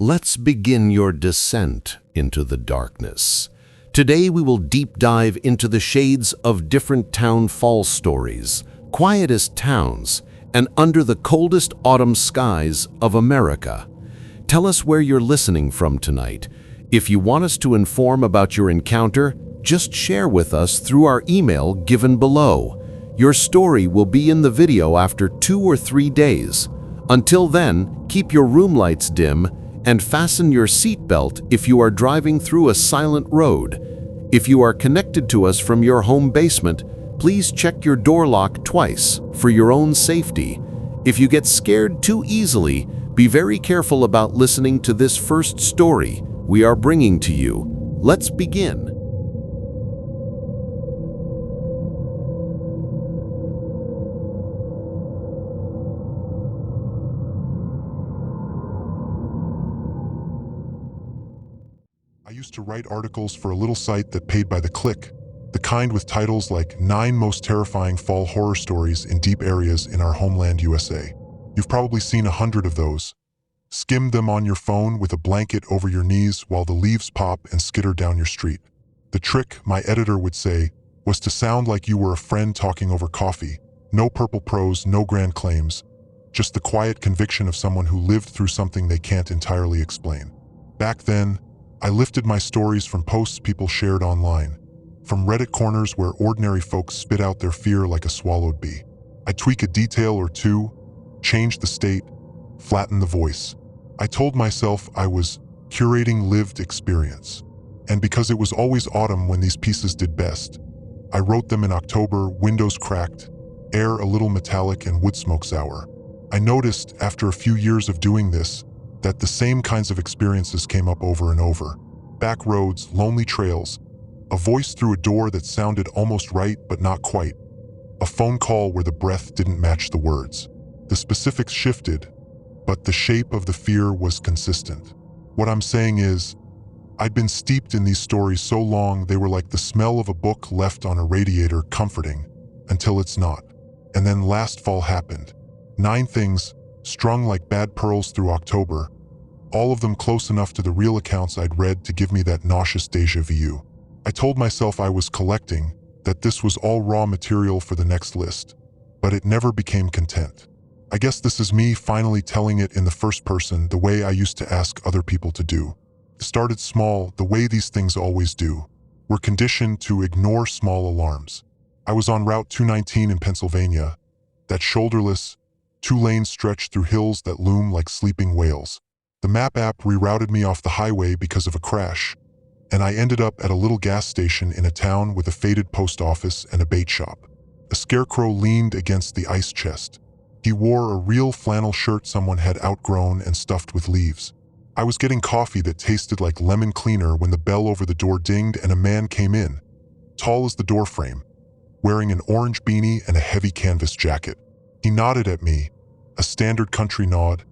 Let's begin your descent into the darkness. Today we will deep dive into the shades of different town fall stories, quietest towns, and under the coldest autumn skies of America. Tell us where you're listening from tonight. If you want us to inform about your encounter, just share with us through our email given below. Your story will be in the video after 2 or 3 days. Until then, keep your room lights dim and fasten your seatbelt if you are driving through a silent road. If you are connected to us from your home basement, please check your door lock twice for your own safety. If you get scared too easily, be very careful about listening to this first story we are bringing to you. Let's begin. I used to write articles for a little site that paid by the click, the kind with titles like 9 Most Terrifying Fall Horror Stories in Deep Areas in Our Homeland USA. You've probably seen 100 of those. Skimmed them on your phone with a blanket over your knees while the leaves pop and skitter down your street. The trick, my editor would say, was to sound like you were a friend talking over coffee. No purple prose, no grand claims. Just the quiet conviction of someone who lived through something they can't entirely explain. Back then, I lifted my stories from posts people shared online, from Reddit corners where ordinary folks spit out their fear like a swallowed bee. I'd tweak a detail or two, change the state, flatten the voice. I told myself I was curating lived experience. And because it was always autumn when these pieces did best, I wrote them in October, windows cracked, air a little metallic and wood smoke sour. I noticed, after a few years of doing this, that the same kinds of experiences came up over and over. Back roads, lonely trails, a voice through a door that sounded almost right but not quite, a phone call where the breath didn't match the words. The specifics shifted, but the shape of the fear was consistent. What I'm saying is, I'd been steeped in these stories so long they were like the smell of a book left on a radiator, comforting, until it's not. And then last fall happened. 9 things, strung like bad pearls through October, all of them close enough to the real accounts I'd read to give me that nauseous déjà vu. I told myself I was collecting, that this was all raw material for the next list, but it never became content. I guess this is me finally telling it in the first person the way I used to ask other people to do. It started small, the way these things always do. We're conditioned to ignore small alarms. I was on Route 219 in Pennsylvania, that shoulderless, 2-lane stretch through hills that loom like sleeping whales. The map app rerouted me off the highway because of a crash, and I ended up at a little gas station in a town with a faded post office and a bait shop. A scarecrow leaned against the ice chest. He wore a real flannel shirt someone had outgrown and stuffed with leaves. I was getting coffee that tasted like lemon cleaner when the bell over the door dinged and a man came in, tall as the doorframe, wearing an orange beanie and a heavy canvas jacket. He nodded at me, a standard country nod,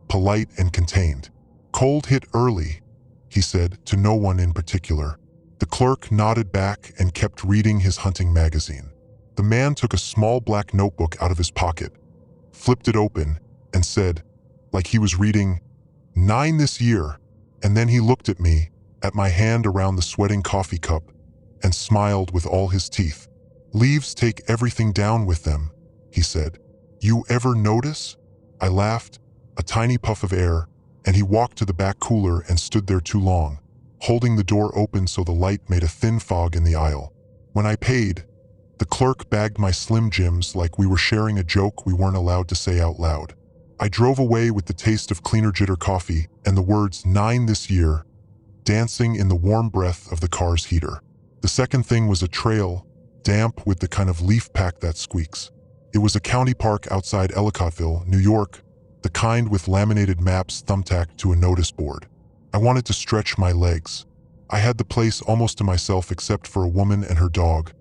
polite and contained. "Cold hit early," he said, to no one in particular. The clerk nodded back and kept reading his hunting magazine. The man took a small black notebook out of his pocket, flipped it open, and said, like he was reading, 9 this year, and then he looked at me, at my hand around the sweating coffee cup, and smiled with all his teeth. "Leaves take everything down with them," he said. "You ever notice?" I laughed, a tiny puff of air, and he walked to the back cooler and stood there too long, holding the door open so the light made a thin fog in the aisle. When I paid, the clerk bagged my Slim Jims like we were sharing a joke we weren't allowed to say out loud. I drove away with the taste of cleaner jitter coffee and the words 9 this year dancing in the warm breath of the car's heater. The second thing was a trail, damp with the kind of leaf pack that squeaks. It was a county park outside Ellicottville, New York, the kind with laminated maps thumbtacked to a notice board. I wanted to stretch my legs. I had the place almost to myself except for a woman and her dog,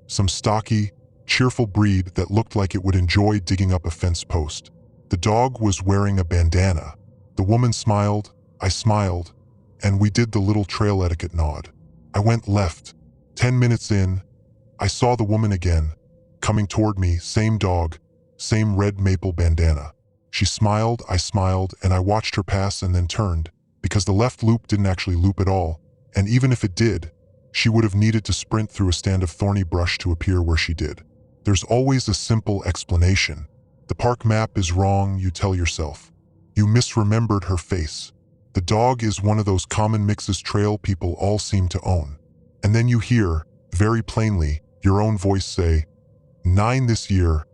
some stocky, cheerful breed that looked like it would enjoy digging up a fence post. The dog was wearing a bandana. The woman smiled, I smiled, and we did the little trail etiquette nod. I went left. 10 minutes in, I saw the woman again, coming toward me, same dog, same red maple bandana. She smiled, I smiled, and I watched her pass and then turned, because the left loop didn't actually loop at all, and even if it did, she would have needed to sprint through a stand of thorny brush to appear where she did. There's always a simple explanation. The park map is wrong, you tell yourself. You misremembered her face. The dog is one of those common mixes trail people all seem to own. And then you hear, very plainly, your own voice say, 9 this year,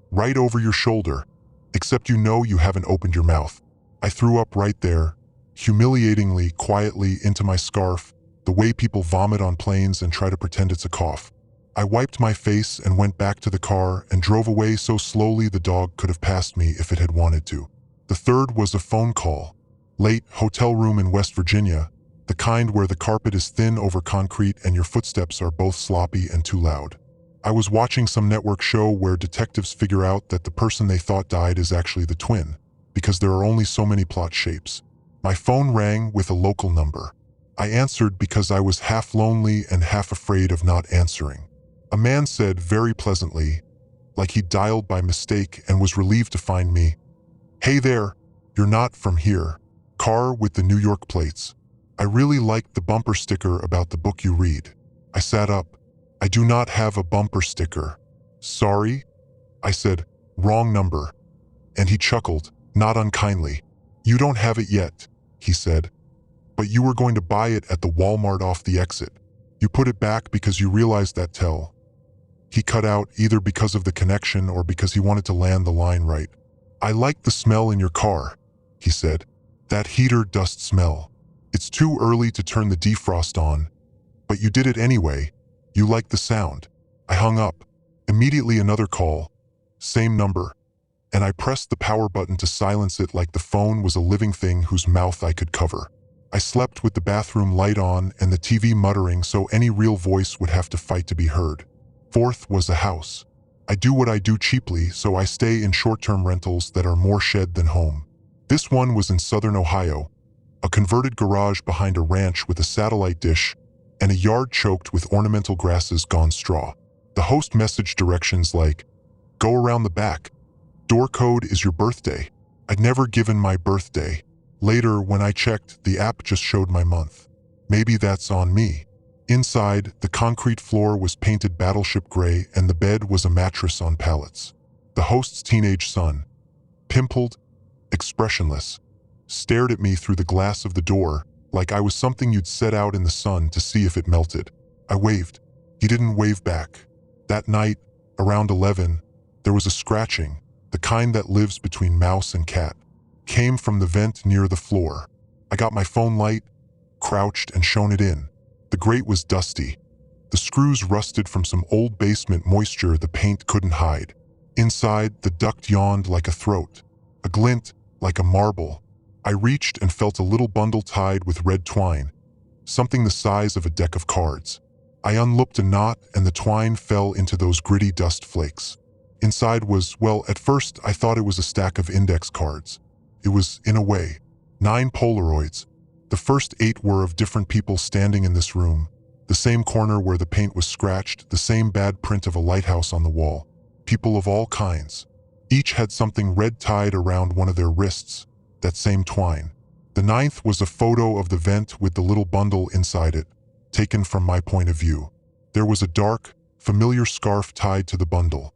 right over your shoulder, except you know you haven't opened your mouth. I threw up right there, humiliatingly, quietly, into my scarf, the way people vomit on planes and try to pretend it's a cough. I wiped my face and went back to the car and drove away so slowly the dog could have passed me if it had wanted to. The third was a phone call. Late, hotel room in West Virginia, the kind where the carpet is thin over concrete and your footsteps are both sloppy and too loud. I was watching some network show where detectives figure out that the person they thought died is actually the twin, because there are only so many plot shapes. My phone rang with a local number. I answered because I was half lonely and half afraid of not answering. A man said very pleasantly, like he'd dialed by mistake and was relieved to find me, "Hey there, you're not from here. Car with the New York plates. I really liked the bumper sticker about the book you read." I sat up. "I do not have a bumper sticker." "Sorry?" I said, "Wrong number." And he chuckled, not unkindly. "You don't have it yet," he said. "But you were going to buy it at the Walmart off the exit. You put it back because you realized that tell." He cut out either because of the connection or because he wanted to land the line right. "I like the smell in your car," he said. "That heater dust smell. It's too early to turn the defrost on, but you did it anyway. You like the sound." I hung up. Immediately another call. Same number. And I pressed the power button to silence it like the phone was a living thing whose mouth I could cover. I slept with the bathroom light on and the TV muttering so any real voice would have to fight to be heard. Fourth was a house. I do what I do cheaply, so I stay in short-term rentals that are more shed than home. This one was in southern Ohio, a converted garage behind a ranch with a satellite dish and a yard choked with ornamental grasses gone straw. The host messaged directions like, "Go around the back. Door code is your birthday." I'd never given my birthday. Later, when I checked, the app just showed my month. Maybe that's on me. Inside, the concrete floor was painted battleship gray and the bed was a mattress on pallets. The host's teenage son, pimpled, expressionless, stared at me through the glass of the door like I was something you'd set out in the sun to see if it melted. I waved. He didn't wave back. That night, around 11, there was a scratching, the kind that lives between mouse and cat. Came from the vent near the floor. I got my phone light, crouched and shone it in. The grate was dusty. The screws rusted from some old basement moisture the paint couldn't hide. Inside, the duct yawned like a throat, a glint like a marble. I reached and felt a little bundle tied with red twine, something the size of a deck of cards. I unlooped a knot and the twine fell into those gritty dust flakes. Inside was, well, at first I thought it was a stack of index cards. It was, in a way, 9 Polaroids. The first 8 were of different people standing in this room, the same corner where the paint was scratched, the same bad print of a lighthouse on the wall. People of all kinds. Each had something red tied around one of their wrists, that same twine. The 9th was a photo of the vent with the little bundle inside it, taken from my point of view. There was a dark, familiar scarf tied to the bundle.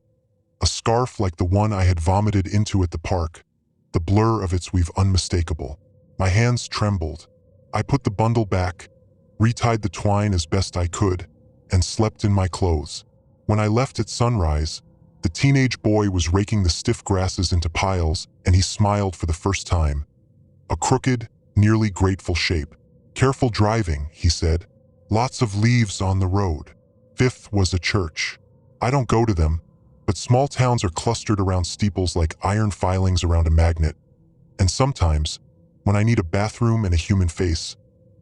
A scarf like the one I had vomited into at the park. The blur of its weave unmistakable. My hands trembled. I put the bundle back, retied the twine as best I could, and slept in my clothes. When I left at sunrise, the teenage boy was raking the stiff grasses into piles, and he smiled for the first time. A crooked, nearly grateful shape. "Careful driving," he said. "Lots of leaves on the road." Fifth was a church. I don't go to them, but small towns are clustered around steeples like iron filings around a magnet. And sometimes, when I need a bathroom and a human face,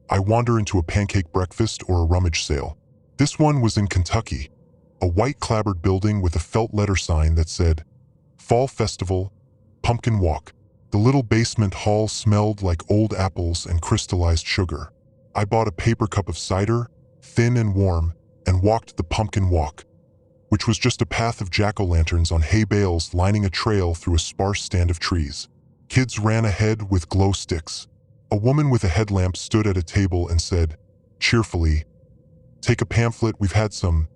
I wander into a pancake breakfast or a rummage sale. This one was in Kentucky, a white clapboard building with a felt letter sign that said, "Fall Festival, Pumpkin Walk." The little basement hall smelled like old apples and crystallized sugar. I bought a paper cup of cider, thin and warm, and walked the pumpkin walk, which was just a path of jack-o'-lanterns on hay bales lining a trail through a sparse stand of trees. Kids ran ahead with glow sticks. A woman with a headlamp stood at a table and said, cheerfully, "Take a pamphlet, we've had some,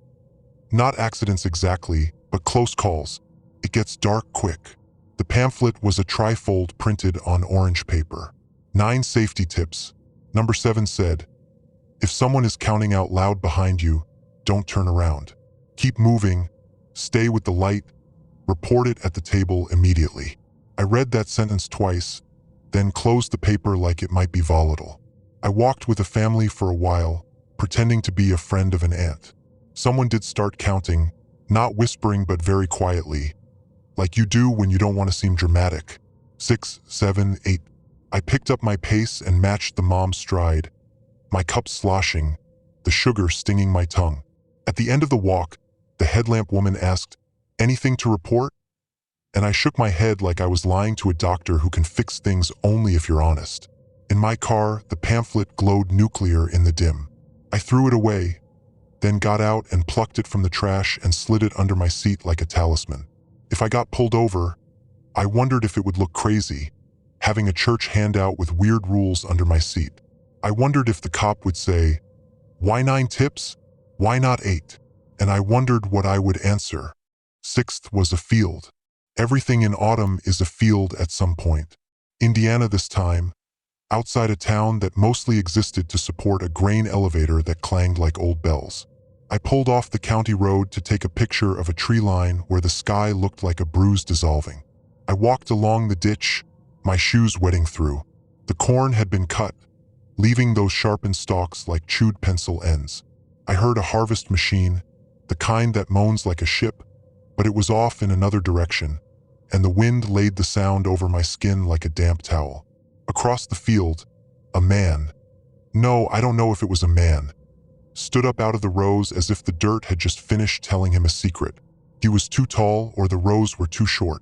not accidents exactly, but close calls. It gets dark quick." The pamphlet was a trifold printed on orange paper. 9 safety tips. Number 7 said, "If someone is counting out loud behind you, don't turn around. Keep moving, stay with the light, report it at the table immediately." I read that sentence twice, then closed the paper like it might be volatile. I walked with a family for a while, pretending to be a friend of an aunt. Someone did start counting, not whispering but very quietly, like you do when you don't want to seem dramatic. 6, 7, 8. I picked up my pace and matched the mom's stride, my cup sloshing, the sugar stinging my tongue. At the end of the walk, the headlamp woman asked, "Anything to report?" And I shook my head like I was lying to a doctor who can fix things only if you're honest. In my car, the pamphlet glowed nuclear in the dim. I threw it away, then got out and plucked it from the trash and slid it under my seat like a talisman. If I got pulled over, I wondered if it would look crazy, having a church handout with weird rules under my seat. I wondered if the cop would say, "Why 9 tips? Why not 8? And I wondered what I would answer. 6th was a field. Everything in autumn is a field at some point. Indiana this time, outside a town that mostly existed to support a grain elevator that clanged like old bells. I pulled off the county road to take a picture of a tree line where the sky looked like a bruise dissolving. I walked along the ditch, my shoes wetting through. The corn had been cut, leaving those sharpened stalks like chewed pencil ends. I heard a harvest machine, the kind that moans like a ship, but it was off in another direction, and the wind laid the sound over my skin like a damp towel. Across the field, a man, no, I don't know if it was a man, stood up out of the rows as if the dirt had just finished telling him a secret. He was too tall or the rows were too short.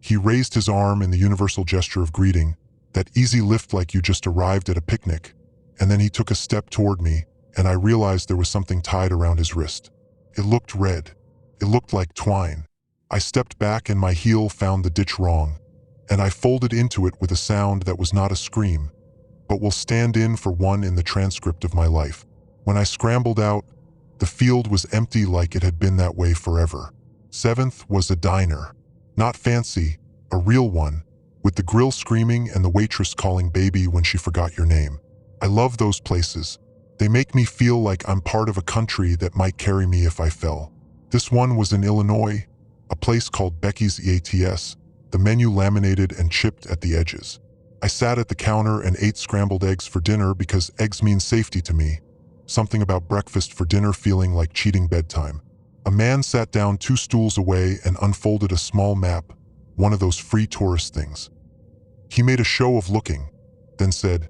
He raised his arm in the universal gesture of greeting, that easy lift like you just arrived at a picnic, and then he took a step toward me, and I realized there was something tied around his wrist. It looked red. It looked like twine. I stepped back and my heel found the ditch wrong, and I folded into it with a sound that was not a scream, but will stand in for one in the transcript of my life. When I scrambled out, the field was empty like it had been that way forever. 7th was a diner. Not fancy, a real one, with the grill screaming and the waitress calling baby when she forgot your name. I love those places. They make me feel like I'm part of a country that might carry me if I fell. This one was in Illinois, a place called Becky's EATS, the menu laminated and chipped at the edges. I sat at the counter and ate scrambled eggs for dinner because eggs mean safety to me, something about breakfast for dinner feeling like cheating bedtime. A man sat down 2 stools away and unfolded a small map, one of those free tourist things. He made a show of looking, then said,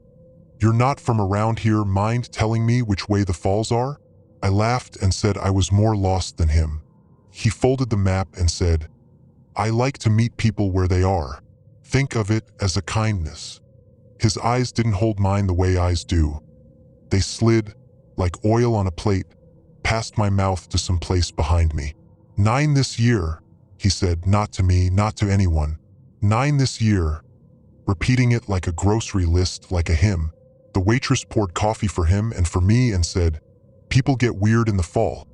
"You're not from around here, mind telling me which way the falls are?" I laughed and said I was more lost than him. He folded the map and said, "I like to meet people where they are. Think of it as a kindness." His eyes didn't hold mine the way eyes do. They slid, like oil on a plate, past my mouth to some place behind me. 9 this year, he said, not to me, not to anyone. 9 this year, repeating it like a grocery list, like a hymn. The waitress poured coffee for him and for me and said, "People get weird in the fall.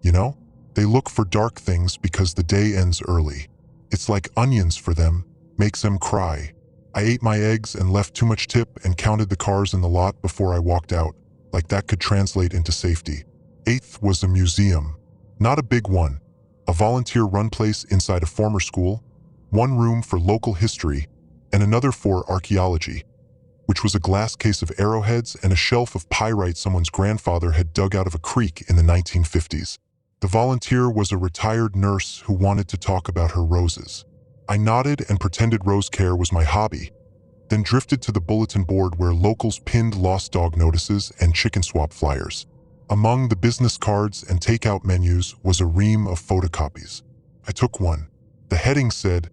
You know? They look for dark things because the day ends early. It's like onions for them, makes them cry." I ate my eggs and left too much tip and counted the cars in the lot before I walked out, like that could translate into safety. 8th was a museum. Not a big one, a volunteer-run place inside a former school, 1 room for local history, and another for archaeology, which was a glass case of arrowheads and a shelf of pyrite someone's grandfather had dug out of a creek in the 1950s. The volunteer was a retired nurse who wanted to talk about her roses. I nodded and pretended rose care was my hobby, then drifted to the bulletin board where locals pinned lost dog notices and chicken swap flyers. Among the business cards and takeout menus was a ream of photocopies. I took one. The heading said,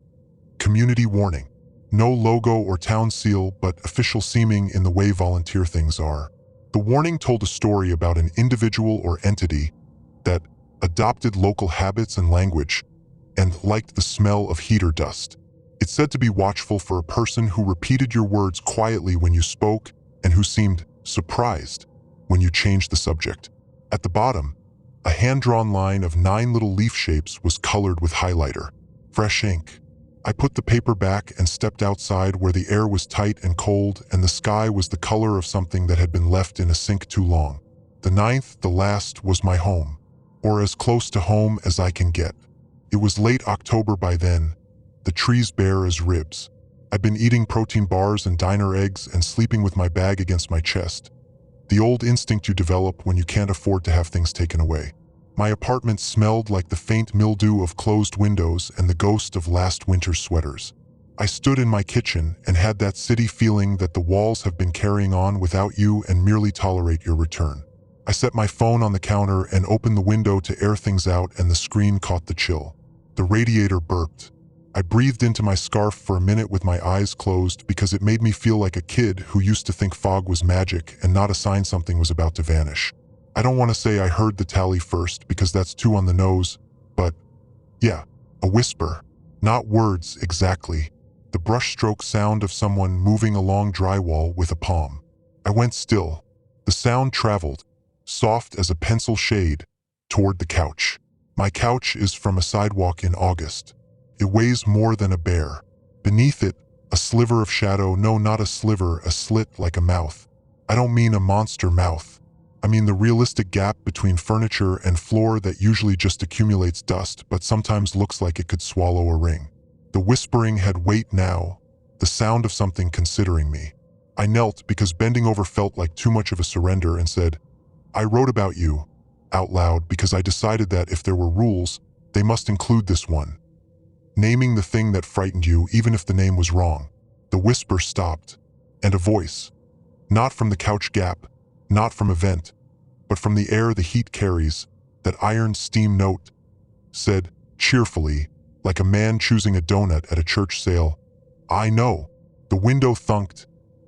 "Community Warning." No logo or town seal, but official seeming in the way volunteer things are. The warning told a story about an individual or entity that adopted local habits and language and liked the smell of heater dust. It said to be watchful for a person who repeated your words quietly when you spoke and who seemed surprised when you changed the subject. At the bottom, a hand-drawn line of 9 little leaf shapes was colored with highlighter. Fresh ink. I put the paper back and stepped outside where the air was tight and cold and the sky was the color of something that had been left in a sink too long. The 9th, the last, was my home, or as close to home as I can get. It was late October by then, the trees bare as ribs. I'd been eating protein bars and diner eggs and sleeping with my bag against my chest. The old instinct you develop when you can't afford to have things taken away. My apartment smelled like the faint mildew of closed windows and the ghost of last winter's sweaters. I stood in my kitchen and had that city feeling that the walls have been carrying on without you and merely tolerate your return. I set my phone on the counter and opened the window to air things out, and the screen caught the chill. The radiator burped. I breathed into my scarf for a minute with my eyes closed because it made me feel like a kid who used to think fog was magic and not a sign something was about to vanish. I don't want to say I heard the tally first because that's too on the nose, but yeah, a whisper. Not words exactly. The brushstroke sound of someone moving along drywall with a palm. I went still. The sound traveled, soft as a pencil shade, toward the couch. My couch is from a sidewalk in August. It weighs more than a bear. Beneath it, a sliver of shadow, no, not a sliver, a slit like a mouth. I don't mean a monster mouth. I mean the realistic gap between furniture and floor that usually just accumulates dust but sometimes looks like it could swallow a ring. The whispering had weight now, the sound of something considering me. I knelt because bending over felt like too much of a surrender and said, "I wrote about you," out loud because I decided that if there were rules, they must include this one. Naming the thing that frightened you even if the name was wrong. The whisper stopped, and a voice, not from the couch gap, not from a vent, but from the air the heat carries, that iron steam note, said, cheerfully, like a man choosing a donut at a church sale, "I know." The window thunked,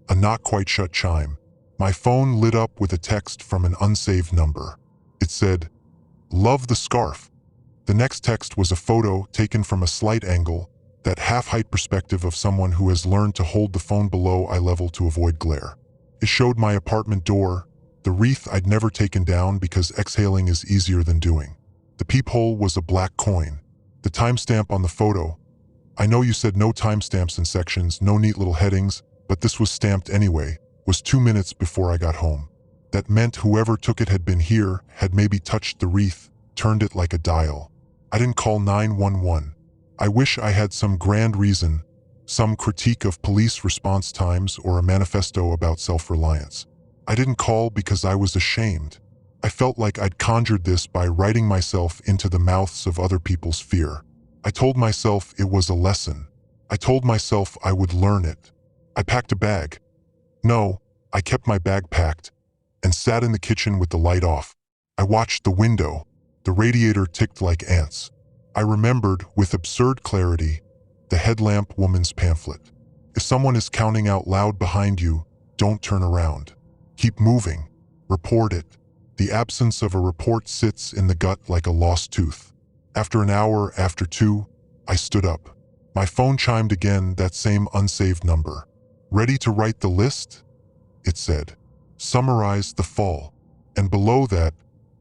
a not quite shut chime. My phone lit up with a text from an unsaved number. It said, "Love the scarf." The next text was a photo taken from a slight angle, that half-height perspective of someone who has learned to hold the phone below eye level to avoid glare. It showed my apartment door, the wreath I'd never taken down because exhaling is easier than doing. The peephole was a black coin. The timestamp on the photo. I know you said no timestamps in sections, no neat little headings, but this was stamped anyway, was 2 minutes before I got home. That meant whoever took it had been here, had maybe touched the wreath, turned it like a dial. I didn't call 911. I wish I had some grand reason, some critique of police response times or a manifesto about self-reliance. I didn't call because I was ashamed. I felt like I'd conjured this by writing myself into the mouths of other people's fear. I told myself it was a lesson. I told myself I would learn it. I packed a bag. No, I kept my bag packed and sat in the kitchen with the light off. I watched the window. The radiator ticked like ants. I remembered, with absurd clarity, the headlamp woman's pamphlet. If someone is counting out loud behind you, don't turn around. Keep moving. Report it. The absence of a report sits in the gut like a lost tooth. After an hour, after 2, I stood up. My phone chimed again, that same unsaved number. "Ready to write the list?" it said. "Summarize the fall." And below that,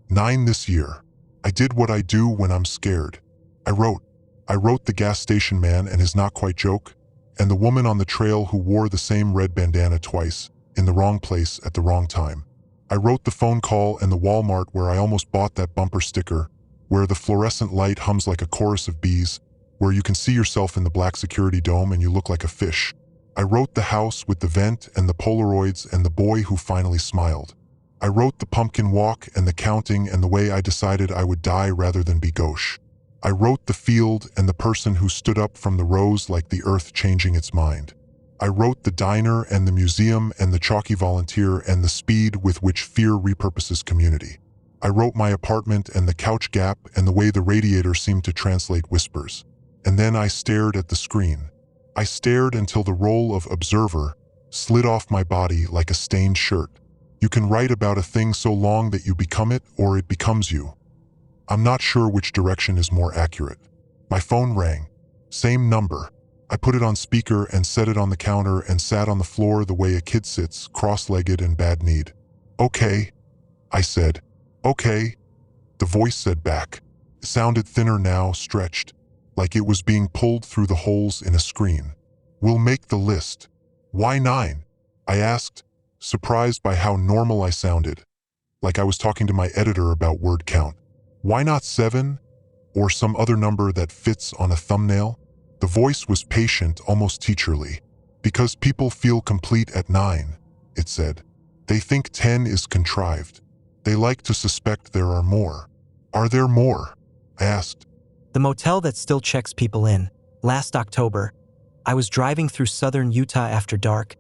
9 this year. I did what I do when I'm scared. I wrote the gas station man and his not quite joke, and the woman on the trail who wore the same red bandana twice, in the wrong place at the wrong time. I wrote the phone call and the Walmart where I almost bought that bumper sticker, where the fluorescent light hums like a chorus of bees, where you can see yourself in the black security dome and you look like a fish. I wrote the house with the vent and the Polaroids and the boy who finally smiled. I wrote the pumpkin walk and the counting and the way I decided I would die rather than be gauche. I wrote the field and the person who stood up from the rows like the earth changing its mind. I wrote the diner and the museum and the chalky volunteer and the speed with which fear repurposes community. I wrote my apartment and the couch gap and the way the radiator seemed to translate whispers. And then I stared at the screen. I stared until the role of observer slid off my body like a stained shirt. You can write about a thing so long that you become it or it becomes you. I'm not sure which direction is more accurate. My phone rang. Same number. I put it on speaker and set it on the counter and sat on the floor the way a kid sits, cross-legged and bad-kneed. "Okay," I said. "Okay," the voice said back. It sounded thinner now, stretched, like it was being pulled through the holes in a screen. "We'll make the list." "Why 9?" I asked, surprised by how normal I sounded, like I was talking to my editor about word count. "Why not 7? Or some other number that fits on a thumbnail?" The voice was patient, almost teacherly. "Because people feel complete at 9, it said. "They think 10 is contrived. They like to suspect there are more." "Are there more?" I asked. The motel that still checks people in. Last October, I was driving through southern Utah after dark,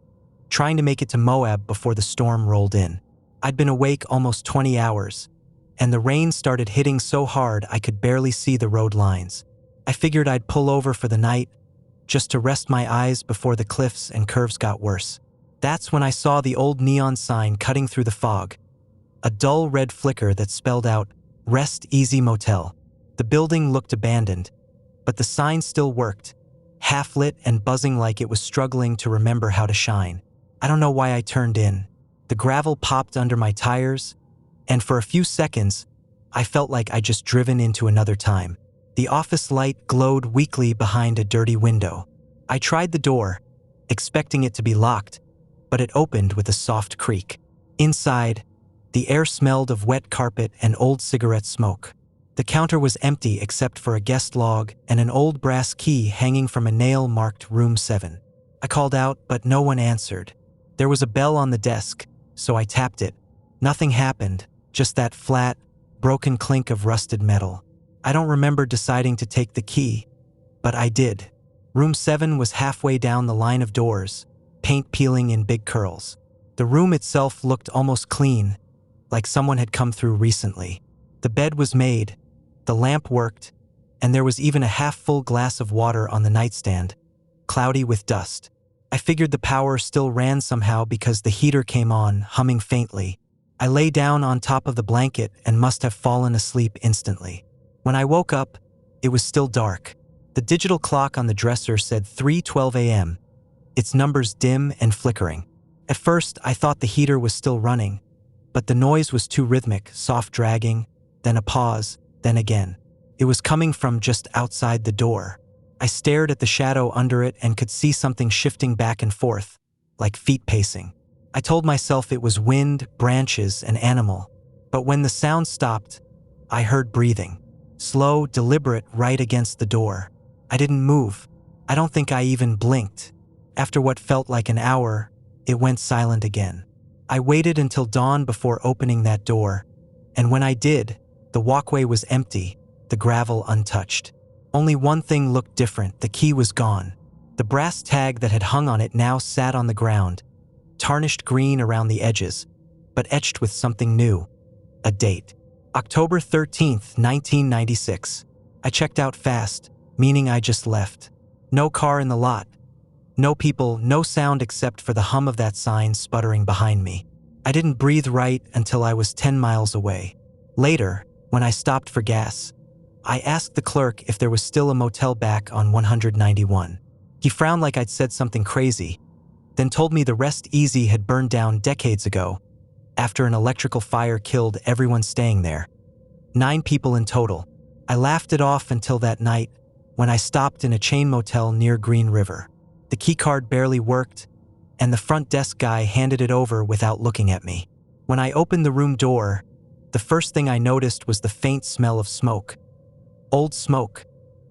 trying to make it to Moab before the storm rolled in. I'd been awake almost 20 hours, and the rain started hitting so hard I could barely see the road lines. I figured I'd pull over for the night, just to rest my eyes before the cliffs and curves got worse. That's when I saw the old neon sign cutting through the fog, a dull red flicker that spelled out, "Rest Easy Motel." The building looked abandoned, but the sign still worked, half-lit and buzzing like it was struggling to remember how to shine. I don't know why I turned in. The gravel popped under my tires, and for a few seconds, I felt like I'd just driven into another time. The office light glowed weakly behind a dirty window. I tried the door, expecting it to be locked, but it opened with a soft creak. Inside, the air smelled of wet carpet and old cigarette smoke. The counter was empty except for a guest log and an old brass key hanging from a nail marked Room 7. I called out, but no one answered. There was a bell on the desk, so I tapped it. Nothing happened, just that flat, broken clink of rusted metal. I don't remember deciding to take the key, but I did. Room 7 was halfway down the line of doors, paint peeling in big curls. The room itself looked almost clean, like someone had come through recently. The bed was made, the lamp worked, and there was even a half-full glass of water on the nightstand, cloudy with dust. I figured the power still ran somehow because the heater came on, humming faintly. I lay down on top of the blanket and must have fallen asleep instantly. When I woke up, it was still dark. The digital clock on the dresser said 3:12 a.m., its numbers dim and flickering. At first, I thought the heater was still running, but the noise was too rhythmic, soft dragging, then a pause, then again. It was coming from just outside the door. I stared at the shadow under it and could see something shifting back and forth, like feet pacing. I told myself it was wind, branches, an animal. But when the sound stopped, I heard breathing. Slow, deliberate, right against the door. I didn't move. I don't think I even blinked. After what felt like an hour, it went silent again. I waited until dawn before opening that door, and when I did, the walkway was empty, the gravel untouched. Only one thing looked different: the key was gone. The brass tag that had hung on it now sat on the ground, tarnished green around the edges, but etched with something new: a date. October 13th, 1996. I checked out fast, meaning I just left. No car in the lot. No people, no sound except for the hum of that sign sputtering behind me. I didn't breathe right until I was 10 miles away. Later, when I stopped for gas, I asked the clerk if there was still a motel back on 191. He frowned like I'd said something crazy, then told me the Rest Easy had burned down decades ago, after an electrical fire killed everyone staying there. 9 people in total. I laughed it off until that night, when I stopped in a chain motel near Green River. The keycard barely worked, and the front desk guy handed it over without looking at me. When I opened the room door, the first thing I noticed was the faint smell of smoke. Old smoke,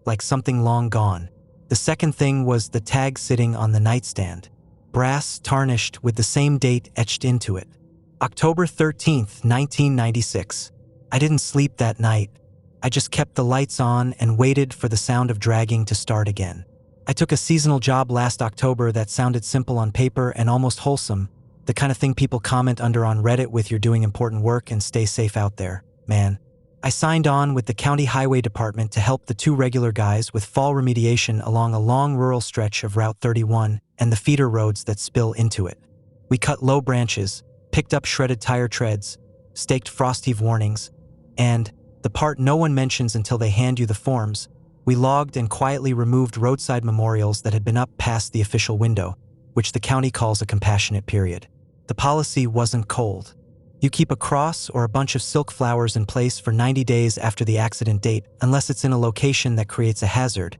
like something long gone. The second thing was the tag sitting on the nightstand, brass tarnished with the same date etched into it. October 13th, 1996. I didn't sleep that night. I just kept the lights on and waited for the sound of dragging to start again. I took a seasonal job last October that sounded simple on paper and almost wholesome, the kind of thing people comment under on Reddit with "you're doing important work and stay safe out there, man." I signed on with the county highway department to help the 2 regular guys with fall remediation along a long rural stretch of Route 31 and the feeder roads that spill into it. We cut low branches, picked up shredded tire treads, staked frost heave warnings, and, the part no one mentions until they hand you the forms, We logged and quietly removed roadside memorials that had been up past the official window, which the county calls a compassionate period. The policy wasn't cold. You keep a cross or a bunch of silk flowers in place for 90 days after the accident date, unless it's in a location that creates a hazard,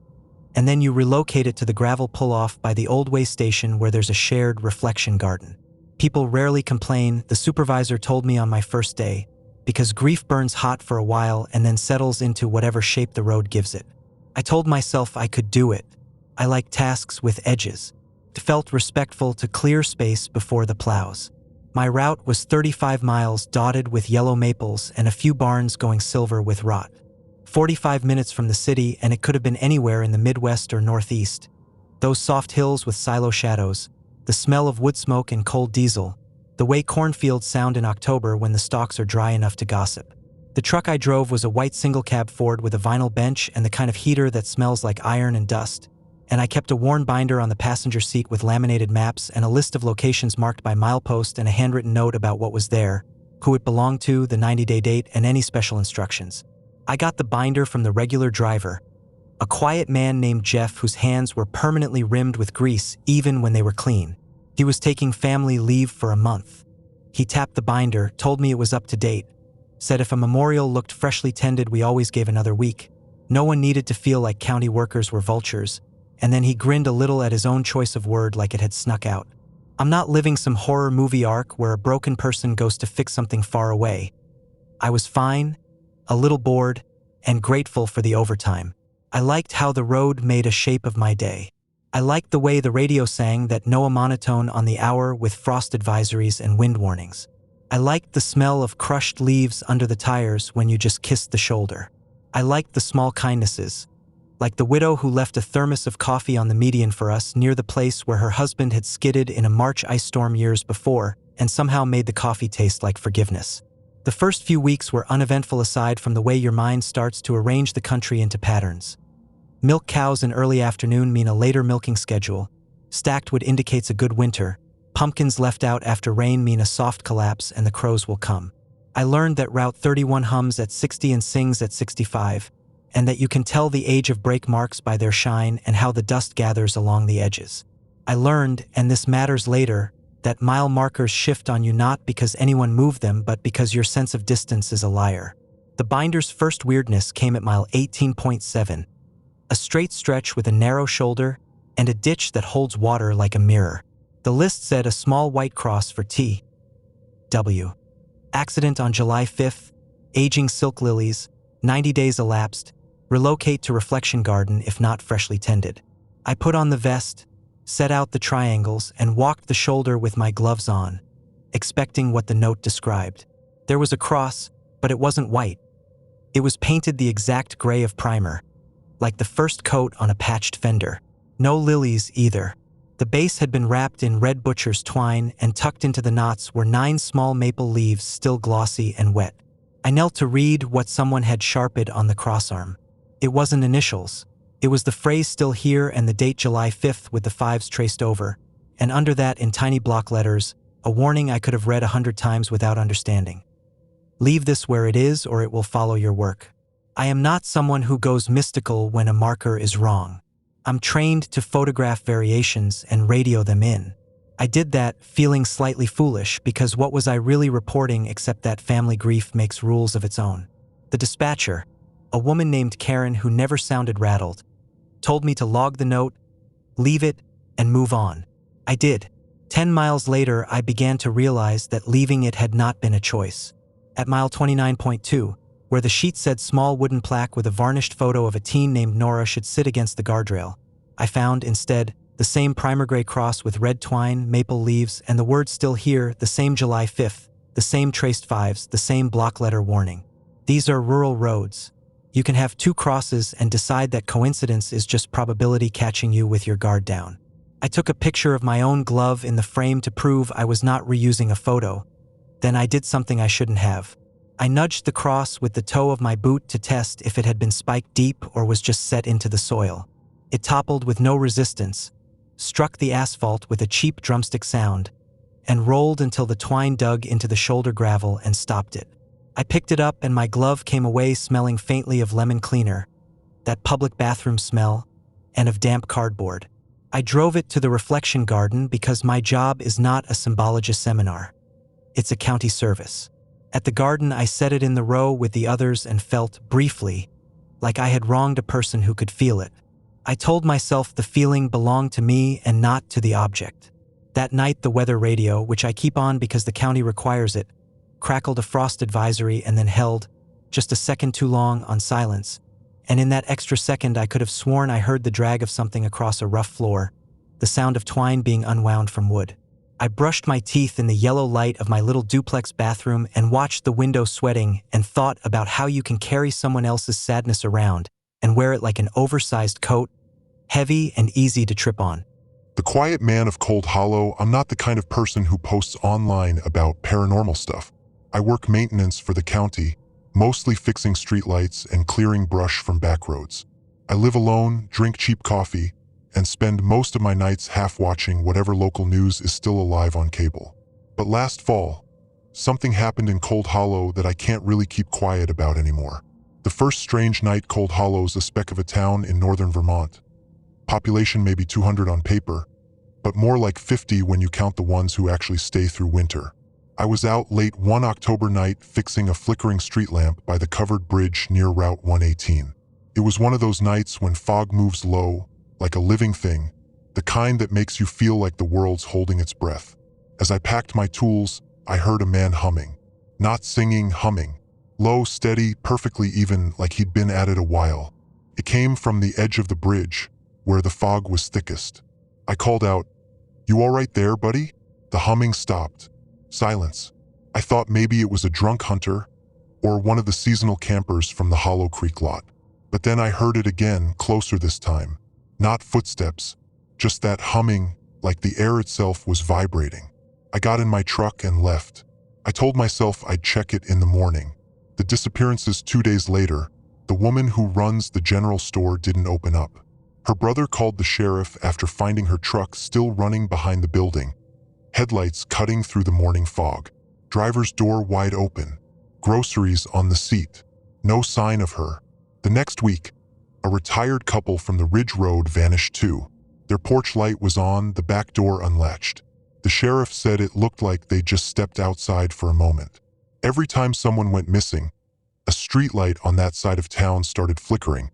and then you relocate it to the gravel pull-off by the old way station where there's a shared reflection garden. People rarely complain, the supervisor told me on my first day, because grief burns hot for a while and then settles into whatever shape the road gives it. I told myself I could do it. I like tasks with edges. It felt respectful to clear space before the plows. My route was 35 miles dotted with yellow maples and a few barns going silver with rot. 45 minutes from the city, and it could have been anywhere in the Midwest or Northeast. Those soft hills with silo shadows, the smell of wood smoke and cold diesel, the way cornfields sound in October when the stalks are dry enough to gossip. The truck I drove was a white single-cab Ford with a vinyl bench and the kind of heater that smells like iron and dust, and I kept a worn binder on the passenger seat with laminated maps and a list of locations marked by milepost and a handwritten note about what was there, who it belonged to, the 90-day date, and any special instructions. I got the binder from the regular driver, a quiet man named Jeff whose hands were permanently rimmed with grease even when they were clean. He was taking family leave for a month. He tapped the binder, told me it was up to date, said if a memorial looked freshly tended we always gave another week. No one needed to feel like county workers were vultures, and then he grinned a little at his own choice of word like it had snuck out. I'm not living some horror movie arc where a broken person goes to fix something far away. I was fine, a little bored, and grateful for the overtime. I liked how the road made a shape of my day. I liked the way the radio sang that Noah monotone on the hour with frost advisories and wind warnings. I liked the smell of crushed leaves under the tires when you just kissed the shoulder. I liked the small kindnesses, like the widow who left a thermos of coffee on the median for us near the place where her husband had skidded in a March ice storm years before and somehow made the coffee taste like forgiveness. The first few weeks were uneventful aside from the way your mind starts to arrange the country into patterns. Milk cows in early afternoon mean a later milking schedule. Stacked wood indicates a good winter. Pumpkins left out after rain mean a soft collapse and the crows will come. I learned that Route 31 hums at 60 and sings at 65, and that you can tell the age of brake marks by their shine and how the dust gathers along the edges. I learned, and this matters later, that mile markers shift on you not because anyone moved them but because your sense of distance is a liar. The binder's first weirdness came at mile 18.7, a straight stretch with a narrow shoulder and a ditch that holds water like a mirror. The list said a small white cross for T.W. Accident on July 5th, aging silk lilies, 90 days elapsed, relocate to reflection garden if not freshly tended. I put on the vest, set out the triangles, and walked the shoulder with my gloves on, expecting what the note described. There was a cross, but it wasn't white. It was painted the exact gray of primer, like the first coat on a patched fender. No lilies either. The base had been wrapped in red butcher's twine, and tucked into the knots were 9 small maple leaves still glossy and wet. I knelt to read what someone had sharpened on the crossarm. It wasn't initials. It was the phrase "still here" and the date July 5th with the 5s traced over, and under that in tiny block letters, a warning I could have read 100 times without understanding. Leave this where it is or it will follow your work. I am not someone who goes mystical when a marker is wrong. I'm trained to photograph variations and radio them in. I did that feeling slightly foolish because what was I really reporting except that family grief makes rules of its own? The dispatcher, a woman named Karen who never sounded rattled, told me to log the note, leave it, and move on. I did. 10 miles later, I began to realize that leaving it had not been a choice. At mile 29.2, where the sheet said small wooden plaque with a varnished photo of a teen named Nora should sit against the guardrail, I found, instead, the same primer gray cross with red twine, maple leaves, and the word "still here," the same July 5th, the same traced 5s, the same block letter warning. These are rural roads. You can have 2 crosses and decide that coincidence is just probability catching you with your guard down. I took a picture of my own glove in the frame to prove I was not reusing a photo. Then I did something I shouldn't have. I nudged the cross with the toe of my boot to test if it had been spiked deep or was just set into the soil. It toppled with no resistance, struck the asphalt with a cheap drumstick sound, and rolled until the twine dug into the shoulder gravel and stopped it. I picked it up and my glove came away smelling faintly of lemon cleaner, that public bathroom smell, and of damp cardboard. I drove it to the reflection garden because my job is not a symbologist seminar. It's a county service. At the garden, I set it in the row with the others and felt, briefly, like I had wronged a person who could feel it. I told myself the feeling belonged to me and not to the object. That night, the weather radio, which I keep on because the county requires it, crackled a frost advisory and then held, just a second too long, on silence. And in that extra second, I could have sworn I heard the drag of something across a rough floor, the sound of twine being unwound from wood. I brushed my teeth in the yellow light of my little duplex bathroom and watched the window sweating and thought about how you can carry someone else's sadness around and wear it like an oversized coat, heavy and easy to trip on. The quiet man of Cold Hollow, I'm not the kind of person who posts online about paranormal stuff. I work maintenance for the county, mostly fixing streetlights and clearing brush from back roads. I live alone, drink cheap coffee, and spend most of my nights half watching whatever local news is still alive on cable. But last fall, something happened in Cold Hollow that I can't really keep quiet about anymore. The first strange night. Cold Hollow's a speck of a town in northern Vermont. Population maybe 200 on paper, but more like 50 when you count the ones who actually stay through winter. I was out late one October night fixing a flickering street lamp by the covered bridge near Route 118. It was one of those nights when fog moves low, like a living thing, the kind that makes you feel like the world's holding its breath. As I packed my tools, I heard a man humming. Not singing, humming. Low, steady, perfectly even, like he'd been at it a while. It came from the edge of the bridge, where the fog was thickest. I called out, "You all right there, buddy?" The humming stopped. Silence. I thought maybe it was a drunk hunter or one of the seasonal campers from the Hollow Creek lot. But then I heard it again, closer this time. Not footsteps, just that humming, like the air itself was vibrating. I got in my truck and left. I told myself I'd check it in the morning. The disappearances 2 days later, the woman who runs the general store didn't open up. Her brother called the sheriff after finding her truck still running behind the building, headlights cutting through the morning fog, driver's door wide open, groceries on the seat, no sign of her. The next week, a retired couple from the Ridge Road vanished too. Their porch light was on, the back door unlatched. The sheriff said it looked like they just stepped outside for a moment. Every time someone went missing, a street light on that side of town started flickering,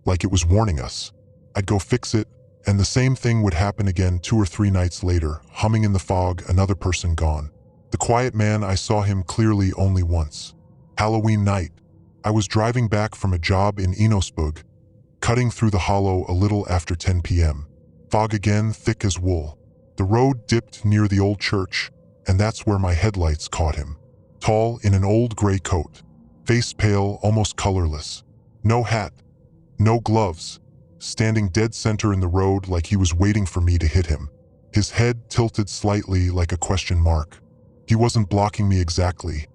like it was warning us. I'd go fix it, and the same thing would happen again 2 or 3 nights later, humming in the fog, another person gone. The quiet man, I saw him clearly only once. Halloween night. I was driving back from a job in Enosburg, cutting through the hollow a little after 10 p.m. Fog again, thick as wool. The road dipped near the old church, and that's where my headlights caught him. Tall, in an old gray coat, face pale, almost colorless. No hat, no gloves, standing dead center in the road like he was waiting for me to hit him. His head tilted slightly like a question mark. He wasn't blocking me exactly,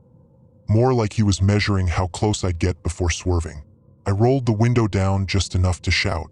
more like he was measuring how close I'd get before swerving. I rolled the window down just enough to shout,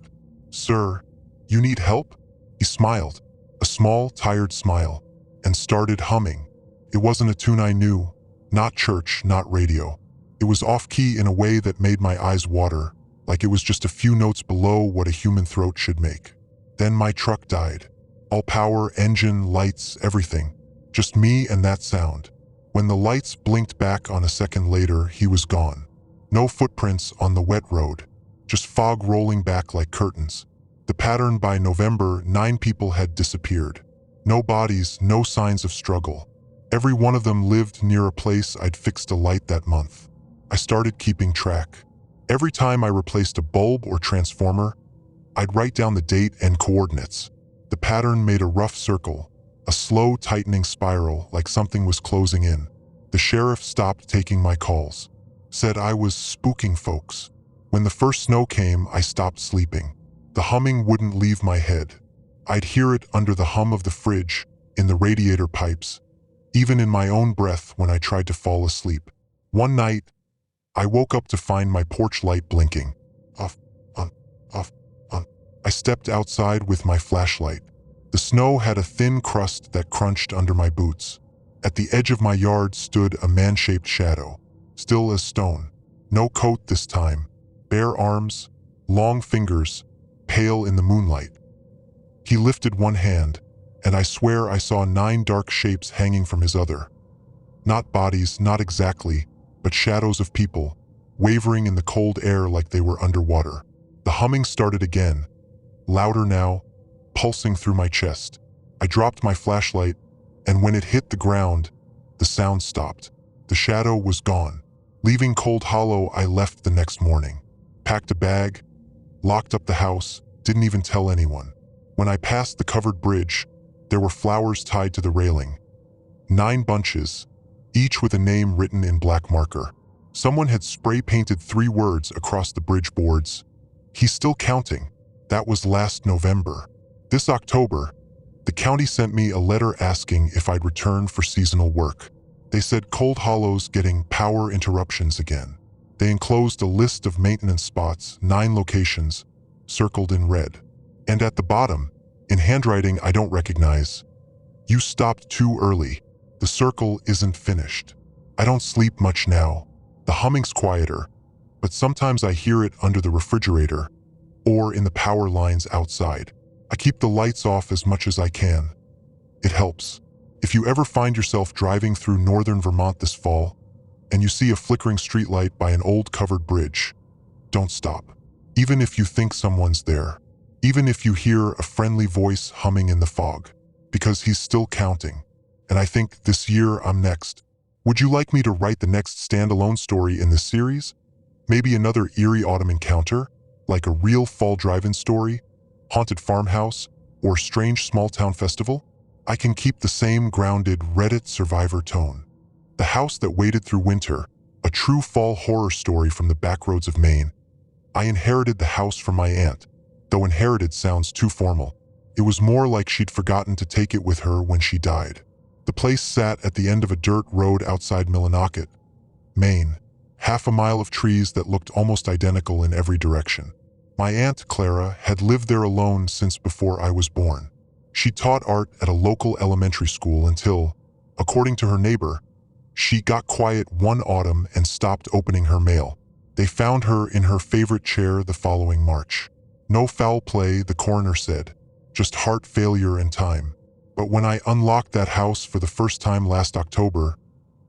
"Sir, you need help?" He smiled, a small, tired smile, and started humming. It wasn't a tune I knew, not church, not radio. It was off-key in a way that made my eyes water, like it was just a few notes below what a human throat should make. Then my truck died. All power, engine, lights, everything. Just me and that sound. When the lights blinked back on a second later, he was gone. No footprints on the wet road, just fog rolling back like curtains. The pattern: by November, 9 people had disappeared. No bodies, no signs of struggle. Every one of them lived near a place I'd fixed a light that month. I started keeping track. Every time I replaced a bulb or transformer, I'd write down the date and coordinates. The pattern made a rough circle, a slow tightening spiral like something was closing in. The sheriff stopped taking my calls, said I was spooking folks. When the first snow came, I stopped sleeping. The humming wouldn't leave my head. I'd hear it under the hum of the fridge, in the radiator pipes, even in my own breath when I tried to fall asleep. One night, I woke up to find my porch light blinking. Off, on, off, on. I stepped outside with my flashlight. The snow had a thin crust that crunched under my boots. At the edge of my yard stood a man-shaped shadow, still as stone. No coat this time, bare arms, long fingers, pale in the moonlight. He lifted one hand, and I swear I saw 9 dark shapes hanging from his other. Not bodies, not exactly, but shadows of people, wavering in the cold air like they were underwater. The humming started again, louder now, pulsing through my chest. I dropped my flashlight, and when it hit the ground, the sound stopped. The shadow was gone. Leaving Cold Hollow, I left the next morning. Packed a bag, locked up the house, didn't even tell anyone. When I passed the covered bridge, there were flowers tied to the railing. 9 bunches, each with a name written in black marker. Someone had spray-painted 3 words across the bridge boards. He's still counting. That was last November. This October, the county sent me a letter asking if I'd return for seasonal work. They said Cold Hollow's getting power interruptions again. They enclosed a list of maintenance spots, 9 locations, circled in red. And at the bottom, in handwriting I don't recognize, "You stopped too early. The circle isn't finished." I don't sleep much now. The humming's quieter, but sometimes I hear it under the refrigerator or in the power lines outside. I keep the lights off as much as I can. It helps. If you ever find yourself driving through northern Vermont this fall, and you see a flickering streetlight by an old covered bridge, don't stop. Even if you think someone's there, even if you hear a friendly voice humming in the fog, because he's still counting. And I think this year I'm next. Would you like me to write the next standalone story in this series? Maybe another eerie autumn encounter, like a real fall drive-in story, haunted farmhouse, or strange small-town festival? I can keep the same grounded Reddit survivor tone. The House That Waited Through Winter, a true fall horror story from the backroads of Maine. I inherited the house from my aunt, though inherited sounds too formal. It was more like she'd forgotten to take it with her when she died. The place sat at the end of a dirt road outside Millinocket, Maine, half a mile of trees that looked almost identical in every direction. My Aunt Clara had lived there alone since before I was born. She taught art at a local elementary school until, according to her neighbor, she got quiet one autumn and stopped opening her mail. They found her in her favorite chair the following March. No foul play, the coroner said, just heart failure and time. But when I unlocked that house for the first time last October,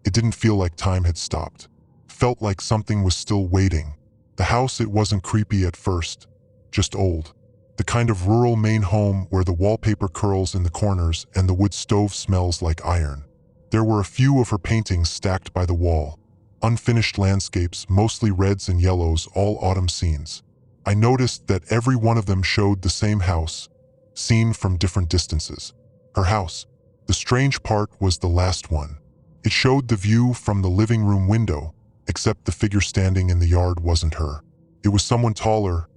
it didn't feel like time had stopped. Felt like something was still waiting. The house, it wasn't creepy at first, just old. The kind of rural Maine home where the wallpaper curls in the corners and the wood stove smells like iron. There were a few of her paintings stacked by the wall. Unfinished landscapes, mostly reds and yellows, all autumn scenes. I noticed that every one of them showed the same house, seen from different distances. Her house. The strange part was the last one. It showed the view from the living room window, except the figure standing in the yard wasn't her. It was someone taller,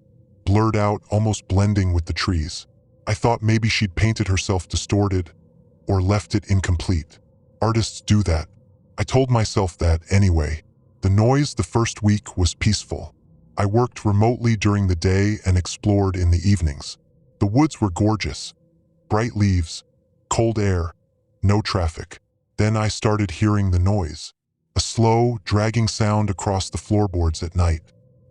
blurred out, almost blending with the trees. I thought maybe she'd painted herself distorted or left it incomplete. Artists do that. I told myself that anyway. The noise the first week was peaceful. I worked remotely during the day and explored in the evenings. The woods were gorgeous. Bright leaves, cold air, no traffic. Then I started hearing the noise. A slow, dragging sound across the floorboards at night.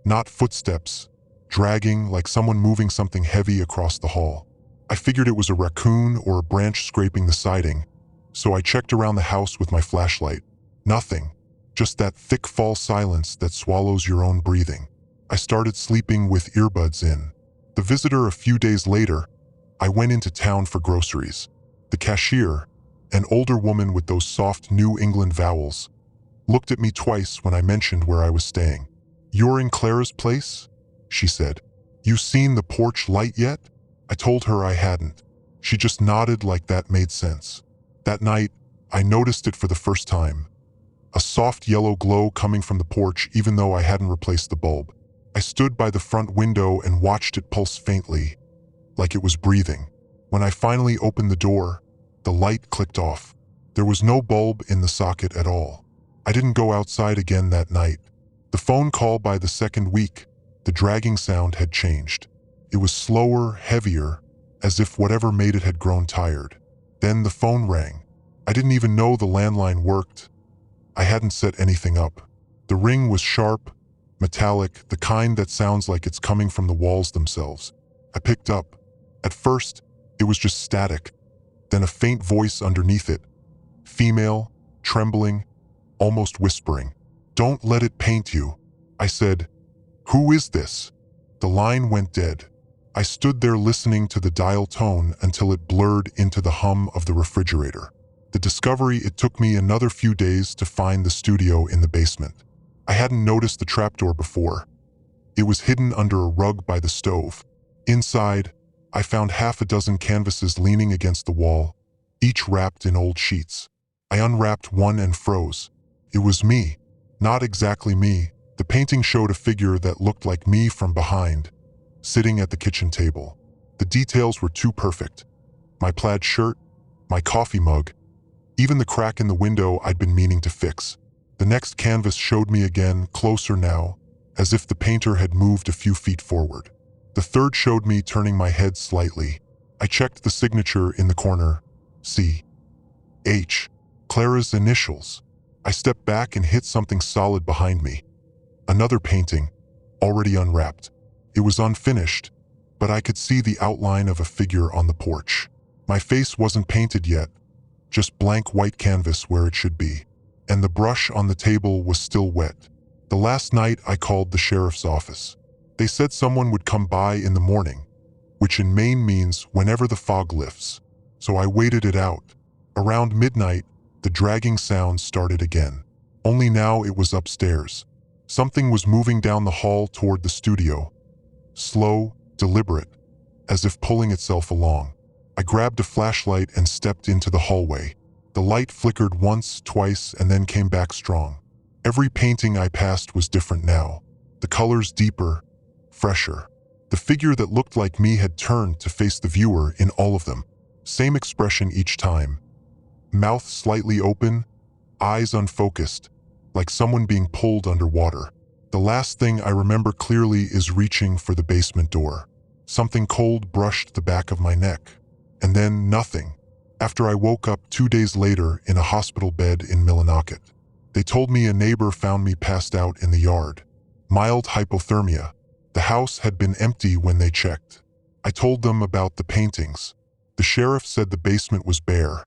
Not footsteps, dragging like someone moving something heavy across the hall. I figured it was a raccoon or a branch scraping the siding, so I checked around the house with my flashlight. Nothing. Just that thick fall silence that swallows your own breathing. I started sleeping with earbuds in. The visitor a few days later, I went into town for groceries. The cashier, an older woman with those soft New England vowels, looked at me twice when I mentioned where I was staying. "You're in Clara's place?" she said. "You seen the porch light yet?" I told her I hadn't. She just nodded like that made sense. That night, I noticed it for the first time. A soft yellow glow coming from the porch even though I hadn't replaced the bulb. I stood by the front window and watched it pulse faintly, like it was breathing. When I finally opened the door, the light clicked off. There was no bulb in the socket at all. I didn't go outside again that night. The phone call by the second week, the dragging sound had changed. It was slower, heavier, as if whatever made it had grown tired. Then the phone rang. I didn't even know the landline worked. I hadn't set anything up. The ring was sharp, metallic, the kind that sounds like it's coming from the walls themselves. I picked up. At first, it was just static, then a faint voice underneath it. Female, trembling, almost whispering. "Don't let it paint you." I said, "Who is this?" The line went dead. I stood there listening to the dial tone until it blurred into the hum of the refrigerator. The discovery, it took me another few days to find the studio in the basement. I hadn't noticed the trapdoor before. It was hidden under a rug by the stove. Inside, I found half a dozen canvases leaning against the wall, each wrapped in old sheets. I unwrapped one and froze. It was me. Not exactly me. The painting showed a figure that looked like me from behind, sitting at the kitchen table. The details were too perfect. My plaid shirt, my coffee mug, even the crack in the window I'd been meaning to fix. The next canvas showed me again, closer now, as if the painter had moved a few feet forward. The third showed me turning my head slightly. I checked the signature in the corner. C. H. Clara's initials. I stepped back and hit something solid behind me. Another painting, already unwrapped. It was unfinished, but I could see the outline of a figure on the porch. My face wasn't painted yet, just blank white canvas where it should be. And the brush on the table was still wet. The last night I called the sheriff's office. They said someone would come by in the morning, which in Maine means whenever the fog lifts. So I waited it out. Around midnight, the dragging sound started again. Only now it was upstairs. Something was moving down the hall toward the studio. Slow, deliberate, as if pulling itself along. I grabbed a flashlight and stepped into the hallway. The light flickered once, twice, and then came back strong. Every painting I passed was different now. The colors deeper, fresher. The figure that looked like me had turned to face the viewer in all of them. Same expression each time. Mouth slightly open, eyes unfocused, like someone being pulled underwater. The last thing I remember clearly is reaching for the basement door. Something cold brushed the back of my neck. And then nothing. After I woke up 2 days later in a hospital bed in Millinocket. They told me a neighbor found me passed out in the yard. Mild hypothermia. The house had been empty when they checked. I told them about the paintings. The sheriff said the basement was bare.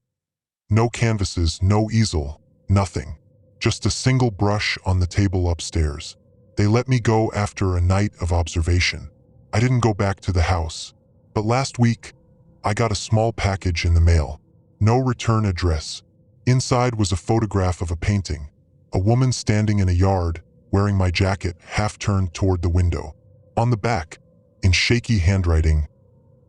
No canvases, no easel, nothing. Just a single brush on the table upstairs. They let me go after a night of observation. I didn't go back to the house. But last week, I got a small package in the mail. No return address. Inside was a photograph of a painting. A woman standing in a yard, wearing my jacket, half turned toward the window. On the back, in shaky handwriting,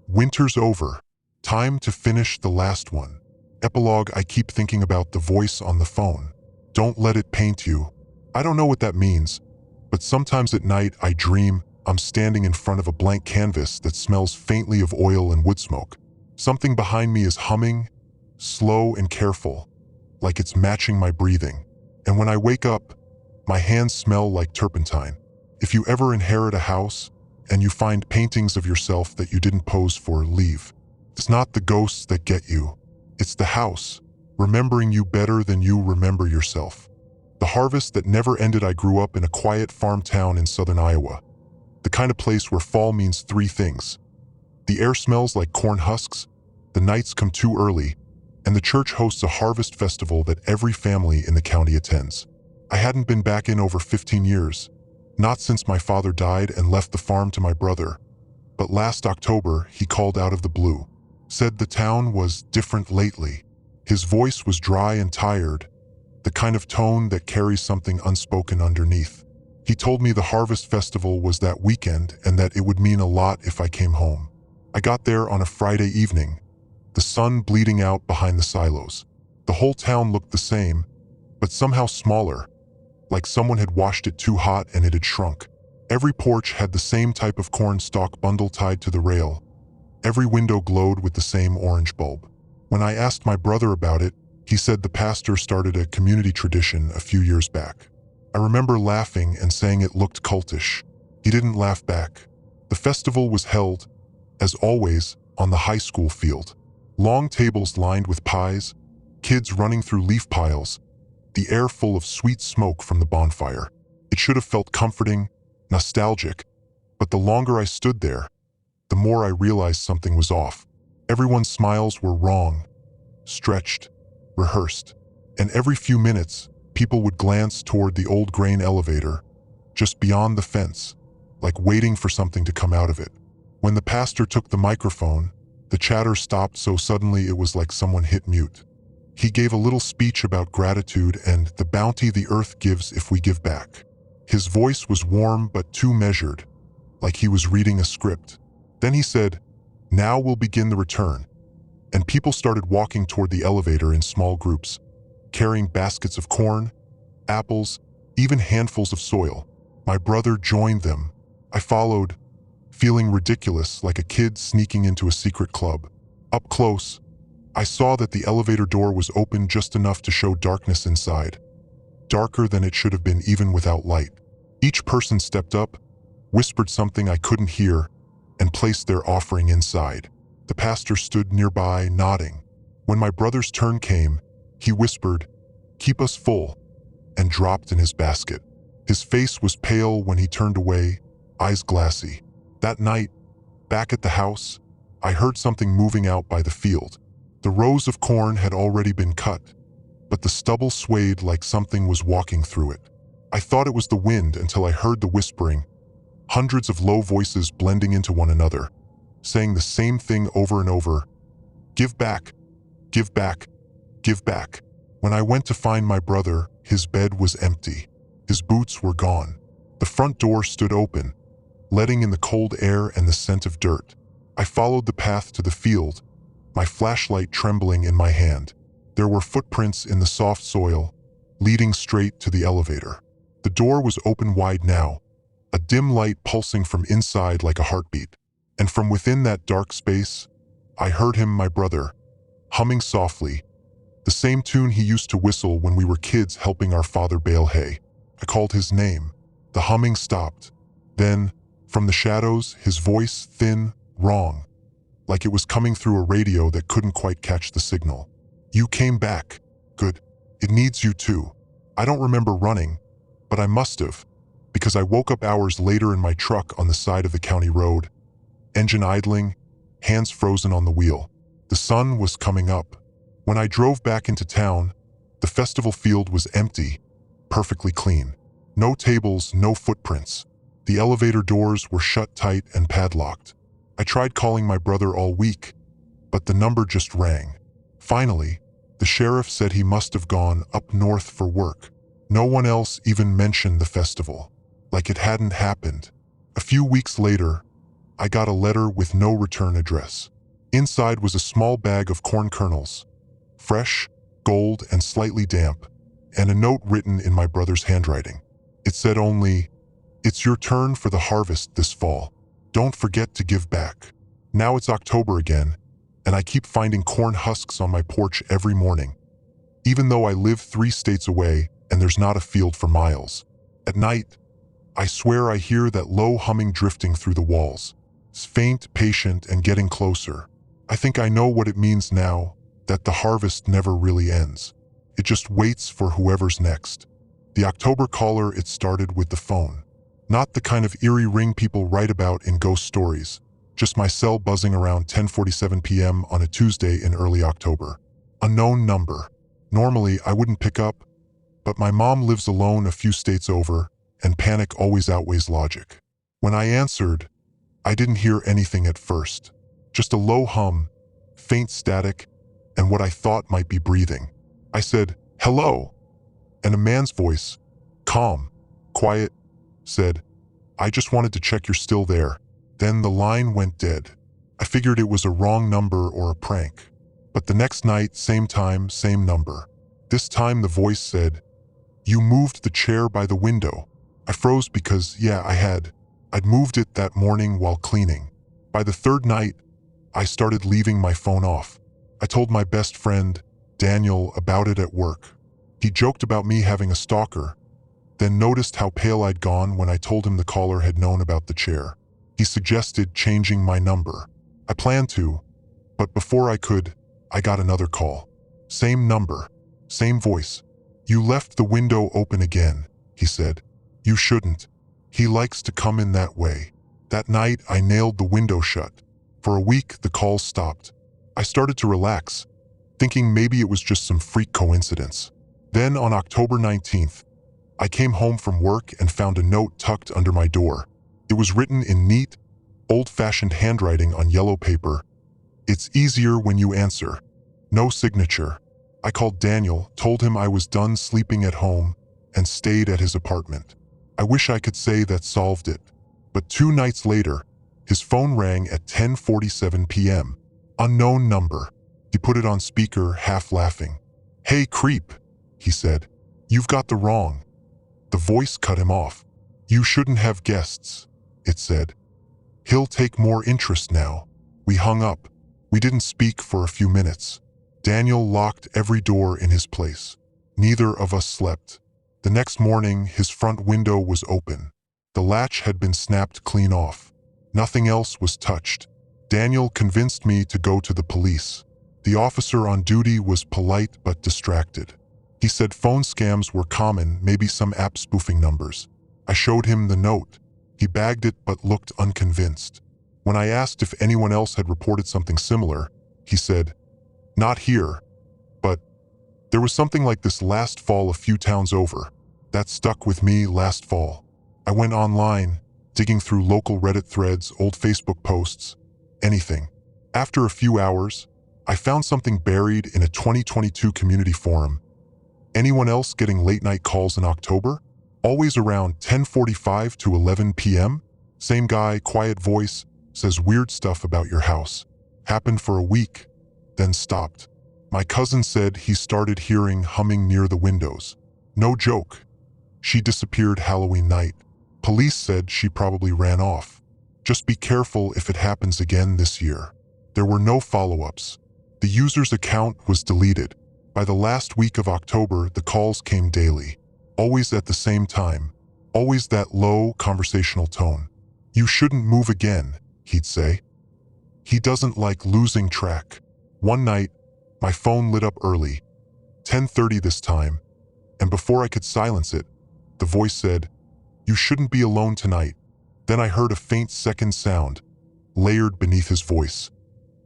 "Winter's over. Time to finish the last one." Epilogue. I keep thinking about the voice on the phone. Don't let it paint you. I don't know what that means, but sometimes at night I dream I'm standing in front of a blank canvas that smells faintly of oil and wood smoke. Something behind me is humming, slow and careful, like it's matching my breathing. And when I wake up, my hands smell like turpentine. If you ever inherit a house and you find paintings of yourself that you didn't pose for, leave. It's not the ghosts that get you. It's the house, remembering you better than you remember yourself. The harvest that never ended. I grew up in a quiet farm town in southern Iowa. The kind of place where fall means 3 things. The air smells like corn husks, the nights come too early, and the church hosts a harvest festival that every family in the county attends. I hadn't been back in over 15 years, not since my father died and left the farm to my brother. But last October, he called out of the blue, said the town was different lately. His voice was dry and tired, the kind of tone that carries something unspoken underneath. He told me the harvest festival was that weekend and that it would mean a lot if I came home. I got there on a Friday evening, the sun bleeding out behind the silos. The whole town looked the same, but somehow smaller, like someone had washed it too hot and it had shrunk. Every porch had the same type of corn stalk bundle tied to the rail. Every window glowed with the same orange bulb. When I asked my brother about it, he said the pastor started a community tradition a few years back. I remember laughing and saying it looked cultish. He didn't laugh back. The festival was held, as always, on the high school field. Long tables lined with pies, kids running through leaf piles, the air full of sweet smoke from the bonfire. It should have felt comforting, nostalgic, but the longer I stood there, the more I realized something was off. Everyone's smiles were wrong, stretched, rehearsed, and every few minutes, people would glance toward the old grain elevator, just beyond the fence, like waiting for something to come out of it. When the pastor took the microphone, the chatter stopped so suddenly it was like someone hit mute. He gave a little speech about gratitude and the bounty the earth gives if we give back. His voice was warm but too measured, like he was reading a script. Then he said, "Now we'll begin the return." And people started walking toward the elevator in small groups, carrying baskets of corn, apples, even handfuls of soil. My brother joined them. I followed, feeling ridiculous like a kid sneaking into a secret club. Up close, I saw that the elevator door was open just enough to show darkness inside, darker than it should have been even without light. Each person stepped up, whispered something I couldn't hear, and placed their offering inside. The pastor stood nearby, nodding. When my brother's turn came, he whispered, "Keep us full," and dropped in his basket. His face was pale when he turned away, eyes glassy. That night, back at the house, I heard something moving out by the field. The rows of corn had already been cut, but the stubble swayed like something was walking through it. I thought it was the wind until I heard the whispering, hundreds of low voices blending into one another, saying the same thing over and over, "Give back, give back, give back." When I went to find my brother, his bed was empty. His boots were gone. The front door stood open, letting in the cold air and the scent of dirt. I followed the path to the field, my flashlight trembling in my hand. There were footprints in the soft soil, leading straight to the elevator. The door was open wide now, a dim light pulsing from inside like a heartbeat. And from within that dark space, I heard him, my brother, humming softly, the same tune he used to whistle when we were kids helping our father bale hay. I called his name. The humming stopped. Then, from the shadows, his voice, thin, wrong, like it was coming through a radio that couldn't quite catch the signal. "You came back. Good. It needs you too." I don't remember running, but I must have, because I woke up hours later in my truck on the side of the county road, engine idling, hands frozen on the wheel. The sun was coming up. When I drove back into town, the festival field was empty, perfectly clean. No tables, no footprints. The elevator doors were shut tight and padlocked. I tried calling my brother all week, but the number just rang. Finally, the sheriff said he must have gone up north for work. No one else even mentioned the festival, like it hadn't happened. A few weeks later, I got a letter with no return address. Inside was a small bag of corn kernels, fresh, gold, and slightly damp, and a note written in my brother's handwriting. It said only, "It's your turn for the harvest this fall. Don't forget to give back." Now it's October again, and I keep finding corn husks on my porch every morning, even though I live 3 states away and there's not a field for miles. At night, I swear I hear that low humming drifting through the walls. It's faint, patient, and getting closer. I think I know what it means now, that the harvest never really ends. It just waits for whoever's next. The October caller, it started with the phone. Not the kind of eerie ring people write about in ghost stories, just my cell buzzing around 10:47 p.m. on a Tuesday in early October. Unknown number. Normally, I wouldn't pick up, but my mom lives alone a few states over, and panic always outweighs logic. When I answered, I didn't hear anything at first. Just a low hum, faint static, and what I thought might be breathing. I said, "Hello," and a man's voice, calm, quiet, said, "I just wanted to check you're still there." Then the line went dead. I figured it was a wrong number or a prank. But the next night, same time, same number. This time the voice said, "You moved the chair by the window." I froze because, yeah, I'd moved it that morning while cleaning. By the third night, I started leaving my phone off. I told my best friend, Daniel, about it at work. He joked about me having a stalker, then noticed how pale I'd gone when I told him the caller had known about the chair. He suggested changing my number. I planned to, but before I could, I got another call. Same number, same voice. "You left the window open again," he said. You shouldn't. He likes to come in that way. That night, I nailed the window shut. For a week, the calls stopped. I started to relax, thinking maybe it was just some freak coincidence. Then on October 19th, I came home from work and found a note tucked under my door. It was written in neat, old-fashioned handwriting on yellow paper. "It's easier when you answer." No signature. I called Daniel, told him I was done sleeping at home, and stayed at his apartment. I wish I could say that solved it. But 2 nights later, his phone rang at 10:47 p.m. Unknown number. He put it on speaker, half laughing. "Hey, creep," he said. "You've got the wrong." The voice cut him off. "You shouldn't have guests," it said. "He'll take more interest now." We hung up. We didn't speak for a few minutes. Daniel locked every door in his place. Neither of us slept. The next morning, his front window was open. The latch had been snapped clean off. Nothing else was touched. Daniel convinced me to go to the police. The officer on duty was polite but distracted. He said phone scams were common, maybe some app spoofing numbers. I showed him the note. He bagged it but looked unconvinced. When I asked if anyone else had reported something similar, he said, "Not here, but there was something like this last fall a few towns over. That stuck with me last fall." I went online, digging through local Reddit threads, old Facebook posts, anything. After a few hours, I found something buried in a 2022 community forum. Anyone else getting late-night calls in October? Always around 10:45 to 11 p.m.? Same guy, quiet voice, says weird stuff about your house. Happened for a week, then stopped. My cousin said he started hearing humming near the windows. No joke. She disappeared Halloween night. Police said she probably ran off. Just be careful if it happens again this year. There were no follow-ups. The user's account was deleted. By the last week of October, the calls came daily. Always at the same time. Always that low, conversational tone. "You shouldn't move again," he'd say. He doesn't like losing track. One night, my phone lit up early, 10:30 this time, and before I could silence it, the voice said, "You shouldn't be alone tonight." Then I heard a faint second sound, layered beneath his voice.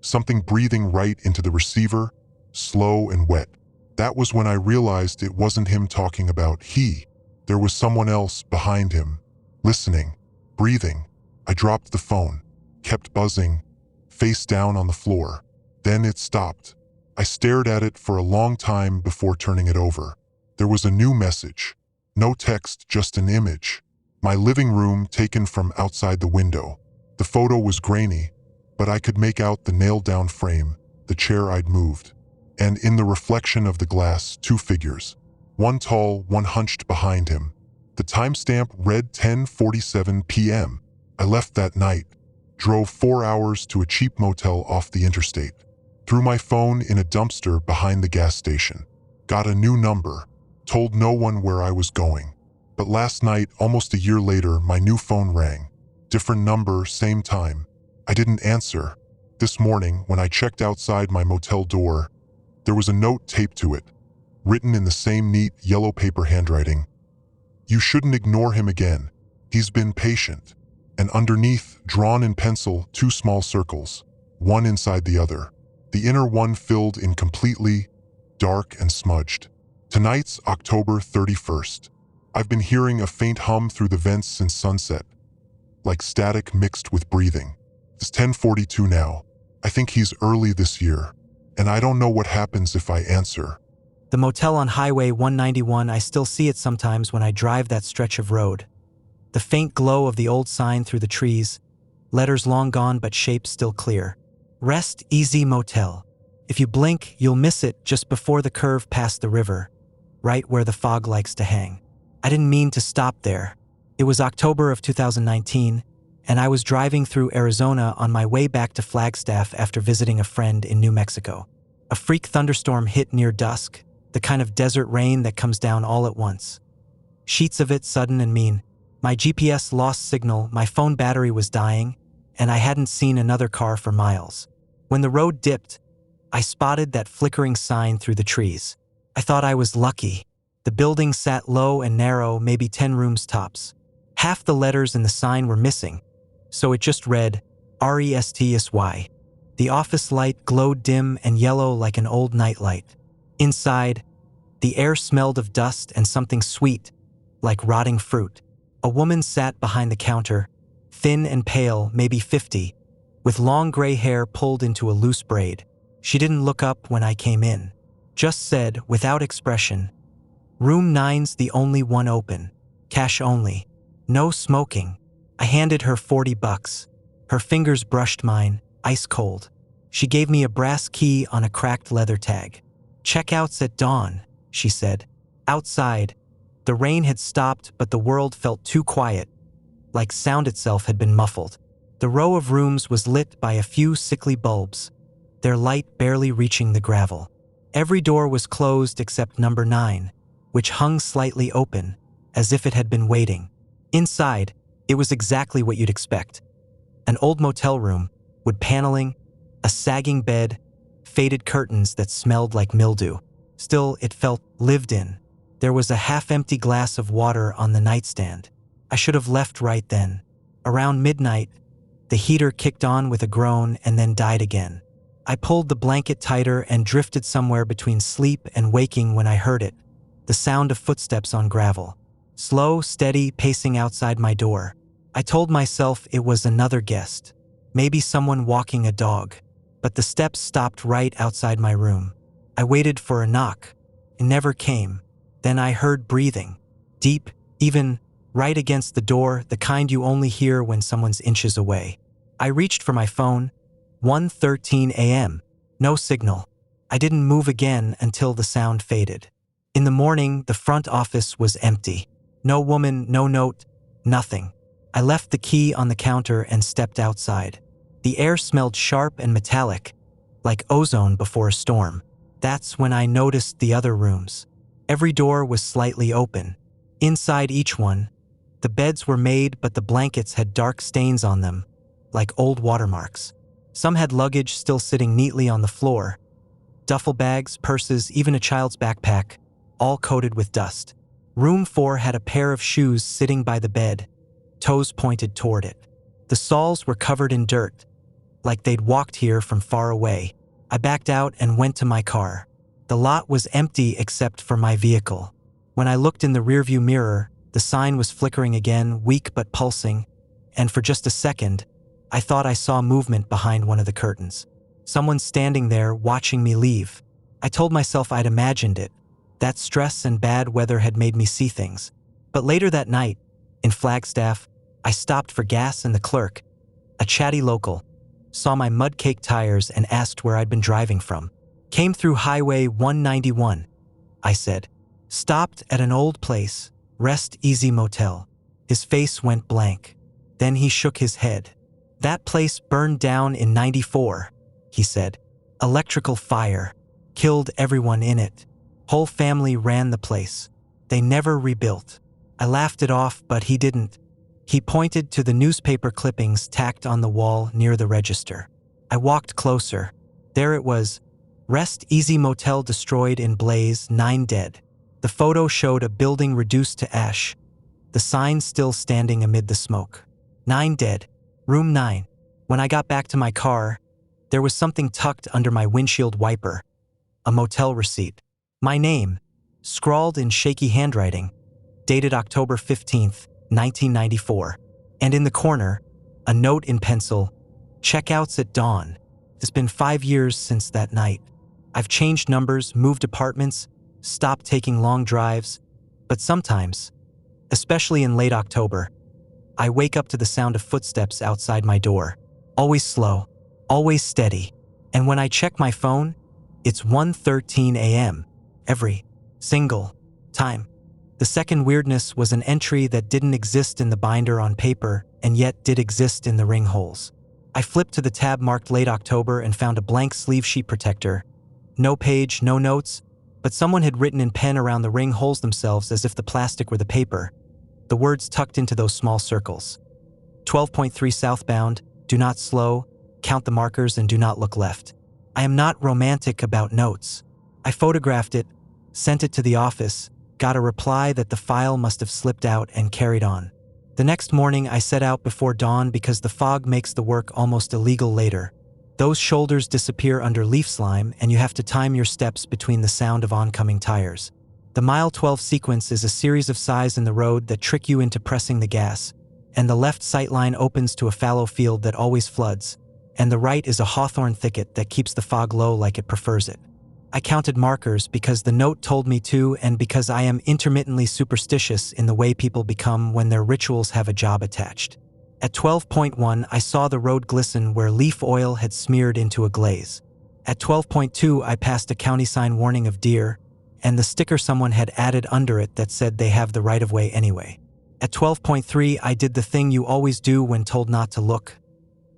Something breathing right into the receiver, slow and wet. That was when I realized it wasn't him talking about he. There was someone else behind him, listening, breathing. I dropped the phone, kept buzzing, face down on the floor. Then it stopped. I stared at it for a long time before turning it over. There was a new message. No text, just an image. My living room taken from outside the window. The photo was grainy, but I could make out the nailed-down frame, the chair I'd moved. And in the reflection of the glass, 2 figures. One tall, one hunched behind him. The timestamp read 10:47 p.m. I left that night. Drove 4 hours to a cheap motel off the interstate. Threw my phone in a dumpster behind the gas station. Got a new number. Told no one where I was going. But last night, almost a year later, my new phone rang. Different number, same time. I didn't answer. This morning, when I checked outside my motel door, there was a note taped to it, written in the same neat yellow paper handwriting. "You shouldn't ignore him again. He's been patient." And underneath, drawn in pencil, 2 small circles, one inside the other. The inner one filled in completely, dark and smudged. Tonight's October 31st. I've been hearing a faint hum through the vents since sunset, like static mixed with breathing. It's 10:42 now. I think he's early this year, and I don't know what happens if I answer. The motel on Highway 191, I still see it sometimes when I drive that stretch of road. The faint glow of the old sign through the trees, letters long gone but shape still clear. Rest Easy Motel. If you blink, you'll miss it just before the curve past the river, right where the fog likes to hang. I didn't mean to stop there. It was October of 2019, and I was driving through Arizona on my way back to Flagstaff after visiting a friend in New Mexico. A freak thunderstorm hit near dusk, the kind of desert rain that comes down all at once. Sheets of it sudden and mean. My GPS lost signal, my phone battery was dying, and I hadn't seen another car for miles. When the road dipped, I spotted that flickering sign through the trees. I thought I was lucky. The building sat low and narrow, maybe 10 rooms tops. Half the letters in the sign were missing, so it just read, RESTSY. The office light glowed dim and yellow like an old nightlight. Inside, the air smelled of dust and something sweet, like rotting fruit. A woman sat behind the counter, thin and pale, maybe 50, with long gray hair pulled into a loose braid. She didn't look up when I came in, just said, without expression, Room 9's the only one open. Cash only. No smoking. I handed her $40. Her fingers brushed mine, ice cold. She gave me a brass key on a cracked leather tag. Checkouts at dawn, she said. Outside, the rain had stopped, but the world felt too quiet, like sound itself had been muffled. The row of rooms was lit by a few sickly bulbs, their light barely reaching the gravel. Every door was closed except number 9, which hung slightly open, as if it had been waiting. Inside, it was exactly what you'd expect. An old motel room, wood paneling, a sagging bed, faded curtains that smelled like mildew. Still, it felt lived in. There was a half-empty glass of water on the nightstand. I should have left right then. Around midnight, the heater kicked on with a groan and then died again. I pulled the blanket tighter and drifted somewhere between sleep and waking when I heard it, the sound of footsteps on gravel. Slow, steady, pacing outside my door. I told myself it was another guest, maybe someone walking a dog, but the steps stopped right outside my room. I waited for a knock. It never came. Then I heard breathing, deep, even right against the door, the kind you only hear when someone's inches away. I reached for my phone. 1:13 a.m. No signal. I didn't move again until the sound faded. In the morning, the front office was empty. No woman, no note, nothing. I left the key on the counter and stepped outside. The air smelled sharp and metallic, like ozone before a storm. That's when I noticed the other rooms. Every door was slightly open. Inside each one, the beds were made, but the blankets had dark stains on them, like old watermarks. Some had luggage still sitting neatly on the floor. Duffel bags, purses, even a child's backpack, all coated with dust. Room 4 had a pair of shoes sitting by the bed, toes pointed toward it. The soles were covered in dirt, like they'd walked here from far away. I backed out and went to my car. The lot was empty except for my vehicle. When I looked in the rearview mirror, the sign was flickering again, weak but pulsing, and for just a second, I thought I saw movement behind one of the curtains. Someone standing there watching me leave. I told myself I'd imagined it. That stress and bad weather had made me see things. But later that night, in Flagstaff, I stopped for gas and the clerk, a chatty local, saw my mud-caked tires and asked where I'd been driving from. Came through Highway 191, I said. Stopped at an old place, Rest Easy Motel. His face went blank. Then he shook his head. That place burned down in '94, he said. Electrical fire. Killed everyone in it. Whole family ran the place. They never rebuilt. I laughed it off, but he didn't. He pointed to the newspaper clippings tacked on the wall near the register. I walked closer. There it was. Rest Easy Motel destroyed in blaze, 9 dead. The photo showed a building reduced to ash, the sign still standing amid the smoke. 9 dead. Room 9. When I got back to my car, there was something tucked under my windshield wiper. A motel receipt. My name, scrawled in shaky handwriting, dated October 15th, 1994. And in the corner, a note in pencil, checkouts at dawn. It's been 5 years since that night. I've changed numbers, moved apartments, stopped taking long drives, but sometimes, especially in late October, I wake up to the sound of footsteps outside my door. Always slow, always steady. And when I check my phone, it's 1:13 a.m. every single time. The second weirdness was an entry that didn't exist in the binder on paper and yet did exist in the ring holes. I flipped to the tab marked late October and found a blank sleeve sheet protector. No page, no notes, but someone had written in pen around the ring holes themselves as if the plastic were the paper. The words tucked into those small circles. 12.3 southbound, do not slow, count the markers and do not look left. I am not romantic about notes. I photographed it, sent it to the office, got a reply that the file must have slipped out, and carried on. The next morning, I set out before dawn because the fog makes the work almost illegal later. Those shoulders disappear under leaf slime, and you have to time your steps between the sound of oncoming tires. The mile 12 sequence is a series of sighs in the road that trick you into pressing the gas, and the left sightline opens to a fallow field that always floods, and the right is a hawthorn thicket that keeps the fog low like it prefers it. I counted markers because the note told me to, and because I am intermittently superstitious in the way people become when their rituals have a job attached. At 12.1, I saw the road glisten where leaf oil had smeared into a glaze. At 12.2, I passed a county sign warning of deer, and the sticker someone had added under it that said they have the right-of-way anyway. At 12.3, I did the thing you always do when told not to look.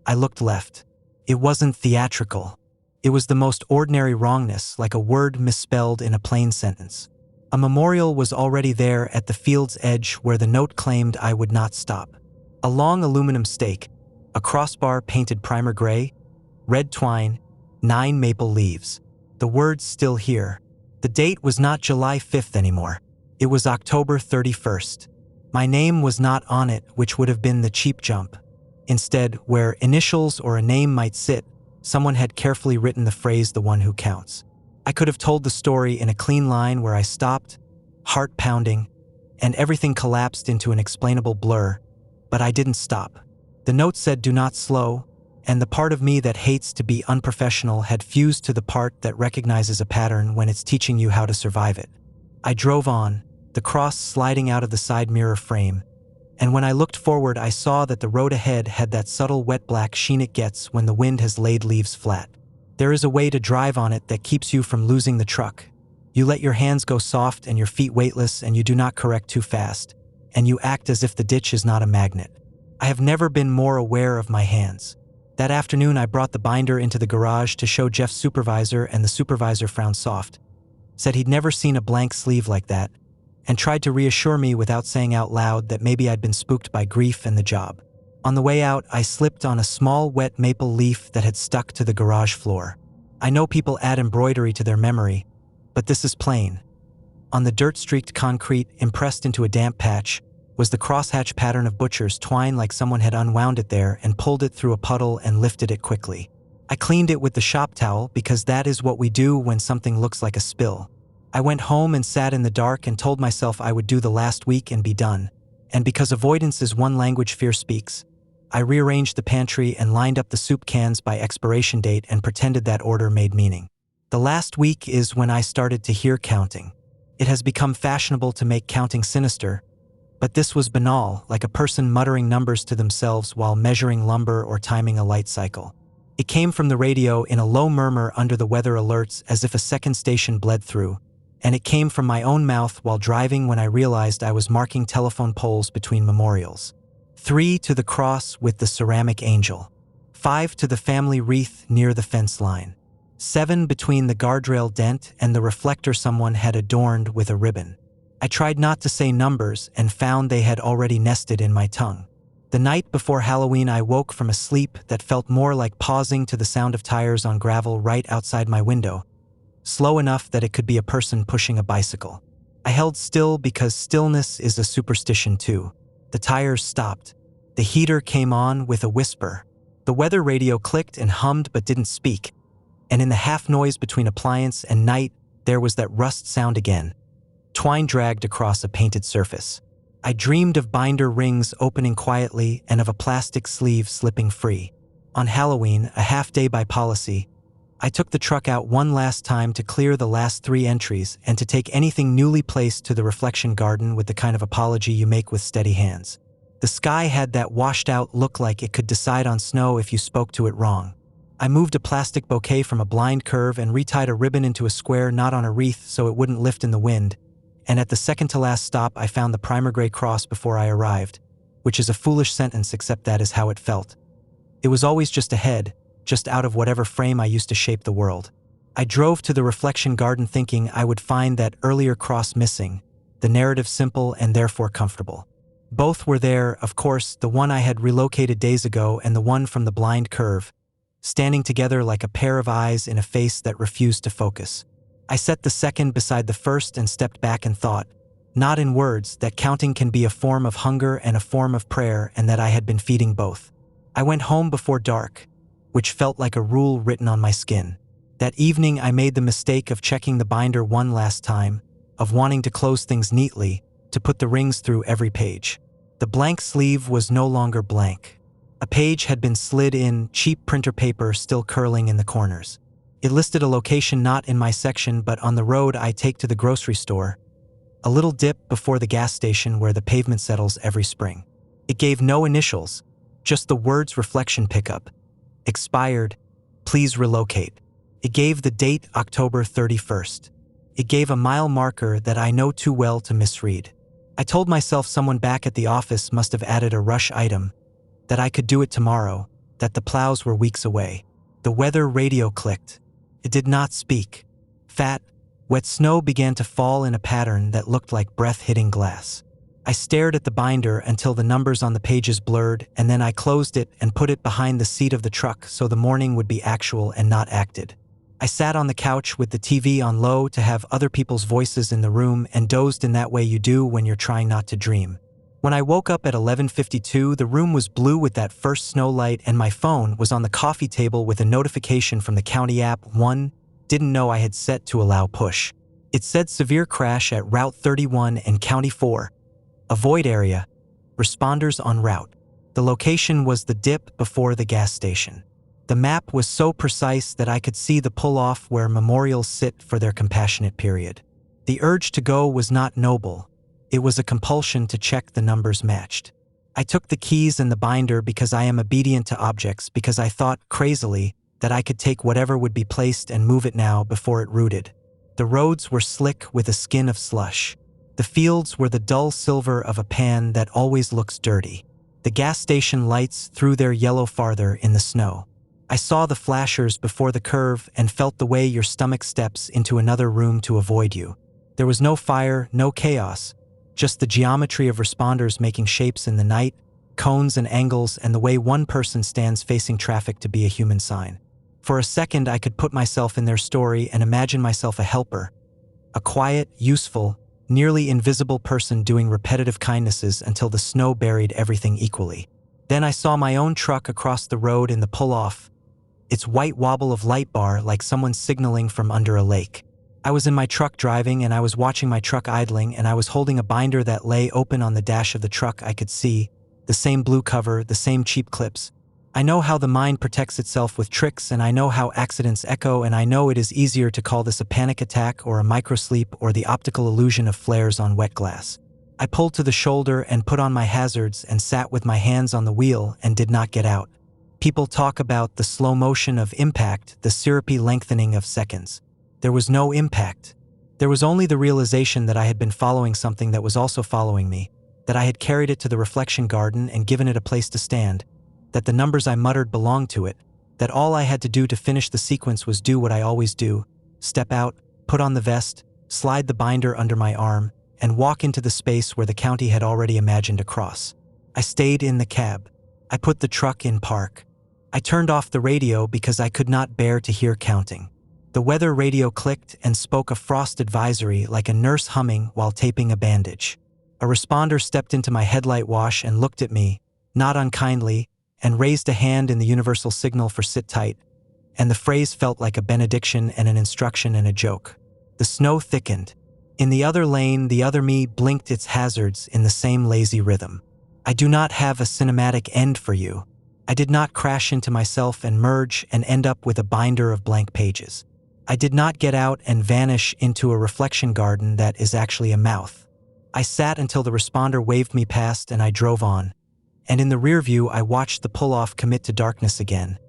I looked left. It wasn't theatrical. It was the most ordinary wrongness, like a word misspelled in a plain sentence. A memorial was already there at the field's edge where the note claimed I would not stop. A long aluminum stake, a crossbar painted primer gray, red twine, 9 maple leaves. The words still here. The date was not July 5th anymore. It was October 31st. My name was not on it, which would have been the cheap jump. Instead, where initials or a name might sit, someone had carefully written the phrase, "the one who counts." I could have told the story in a clean line where I stopped, heart pounding, and everything collapsed into an explainable blur, but I didn't stop. The note said, "Do not slow," and the part of me that hates to be unprofessional had fused to the part that recognizes a pattern when it's teaching you how to survive it. I drove on, the cross sliding out of the side mirror frame, and when I looked forward, I saw that the road ahead had that subtle wet black sheen it gets when the wind has laid leaves flat. There is a way to drive on it that keeps you from losing the truck. You let your hands go soft and your feet weightless, and you do not correct too fast, and you act as if the ditch is not a magnet. I have never been more aware of my hands. That afternoon, I brought the binder into the garage to show Jeff's supervisor, and the supervisor frowned soft, said he'd never seen a blank sleeve like that, and tried to reassure me without saying out loud that maybe I'd been spooked by grief and the job. On the way out, I slipped on a small wet maple leaf that had stuck to the garage floor. I know people add embroidery to their memory, but this is plain. On the dirt-streaked concrete, impressed into a damp patch, was the crosshatch pattern of butcher's twine, like someone had unwound it there and pulled it through a puddle and lifted it quickly. I cleaned it with the shop towel because that is what we do when something looks like a spill. I went home and sat in the dark and told myself I would do the last week and be done. And because avoidance is one language fear speaks, I rearranged the pantry and lined up the soup cans by expiration date and pretended that order made meaning. The last week is when I started to hear counting. It has become fashionable to make counting sinister, but this was banal, like a person muttering numbers to themselves while measuring lumber or timing a light cycle. It came from the radio in a low murmur under the weather alerts, as if a second station bled through, and it came from my own mouth while driving when I realized I was marking telephone poles between memorials. 3 to the cross with the ceramic angel. 5 to the family wreath near the fence line. 7 between the guardrail dent and the reflector someone had adorned with a ribbon. I tried not to say numbers and found they had already nested in my tongue. The night before Halloween, I woke from a sleep that felt more like pausing to the sound of tires on gravel right outside my window, slow enough that it could be a person pushing a bicycle. I held still because stillness is a superstition too. The tires stopped. The heater came on with a whisper. The weather radio clicked and hummed but didn't speak. And in the half noise between appliance and night, there was that rust sound again. Twine dragged across a painted surface. I dreamed of binder rings opening quietly and of a plastic sleeve slipping free. On Halloween, a half day by policy, I took the truck out one last time to clear the last 3 entries and to take anything newly placed to the reflection garden with the kind of apology you make with steady hands. The sky had that washed-out look, like it could decide on snow if you spoke to it wrong. I moved a plastic bouquet from a blind curve and retied a ribbon into a square knot on a wreath so it wouldn't lift in the wind, and at the second-to-last stop I found the primer gray cross before I arrived, which is a foolish sentence except that is how it felt. It was always just ahead, just out of whatever frame I used to shape the world. I drove to the reflection garden thinking I would find that earlier cross missing, the narrative simple and therefore comfortable. Both were there, of course, the one I had relocated days ago and the one from the blind curve, standing together like a pair of eyes in a face that refused to focus. I set the second beside the first and stepped back and thought, not in words, that counting can be a form of hunger and a form of prayer, and that I had been feeding both. I went home before dark, which felt like a rule written on my skin. That evening I made the mistake of checking the binder one last time, of wanting to close things neatly, to put the rings through every page. The blank sleeve was no longer blank. A page had been slid in, cheap printer paper still curling in the corners. It listed a location not in my section but on the road I take to the grocery store, a little dip before the gas station where the pavement settles every spring. It gave no initials, just the words reflection pickup. Expired, please relocate. It gave the date October 31st. It gave a mile marker that I know too well to misread. I told myself someone back at the office must have added a rush item, that I could do it tomorrow, that the plows were weeks away. The weather radio clicked. It did not speak. Fat, wet snow began to fall in a pattern that looked like breath hitting glass. I stared at the binder until the numbers on the pages blurred, and then I closed it and put it behind the seat of the truck so the morning would be actual and not acted. I sat on the couch with the TV on low to have other people's voices in the room and dozed in that way you do when you're trying not to dream. When I woke up at 11:52, the room was blue with that first snow light and my phone was on the coffee table with a notification from the county app. Didn't know I had set to allow push. It said severe crash at Route 31 and County 4. Avoid area. Responders en route. The location was the dip before the gas station. The map was so precise that I could see the pull-off where memorials sit for their compassionate period. The urge to go was not noble. It was a compulsion to check the numbers matched. I took the keys and the binder because I am obedient to objects, because I thought, crazily, that I could take whatever would be placed and move it now before it rooted. The roads were slick with a skin of slush. The fields were the dull silver of a pan that always looks dirty. The gas station lights threw their yellow farther in the snow. I saw the flashers before the curve and felt the way your stomach steps into another room to avoid you. There was no fire, no chaos, just the geometry of responders making shapes in the night, cones and angles, and the way one person stands facing traffic to be a human sign. For a second, I could put myself in their story and imagine myself a helper, a quiet, useful, nearly invisible person doing repetitive kindnesses until the snow buried everything equally. Then I saw my own truck across the road in the pull-off, its white wobble of light bar like someone signaling from under a lake. I was in my truck driving, and I was watching my truck idling, and I was holding a binder that lay open on the dash of the truck. I could see the same blue cover, the same cheap clips. I know how the mind protects itself with tricks, and I know how accidents echo, and I know it is easier to call this a panic attack or a microsleep or the optical illusion of flares on wet glass. I pulled to the shoulder and put on my hazards and sat with my hands on the wheel and did not get out. People talk about the slow motion of impact, the syrupy lengthening of seconds. There was no impact. There was only the realization that I had been following something that was also following me, that I had carried it to the reflection garden and given it a place to stand, that the numbers I muttered belonged to it, that all I had to do to finish the sequence was do what I always do, step out, put on the vest, slide the binder under my arm, and walk into the space where the county had already imagined a cross. I stayed in the cab. I put the truck in park. I turned off the radio because I could not bear to hear counting. The weather radio clicked and spoke a frost advisory like a nurse humming while taping a bandage. A responder stepped into my headlight wash and looked at me, not unkindly, and raised a hand in the universal signal for sit tight, and the phrase felt like a benediction and an instruction and a joke. The snow thickened. In the other lane, the other me blinked its hazards in the same lazy rhythm. I do not have a cinematic end for you. I did not crash into myself and merge and end up with a binder of blank pages. I did not get out and vanish into a reflection garden that is actually a mouth. I sat until the responder waved me past and I drove on. And in the rear view, I watched the pull-off commit to darkness again.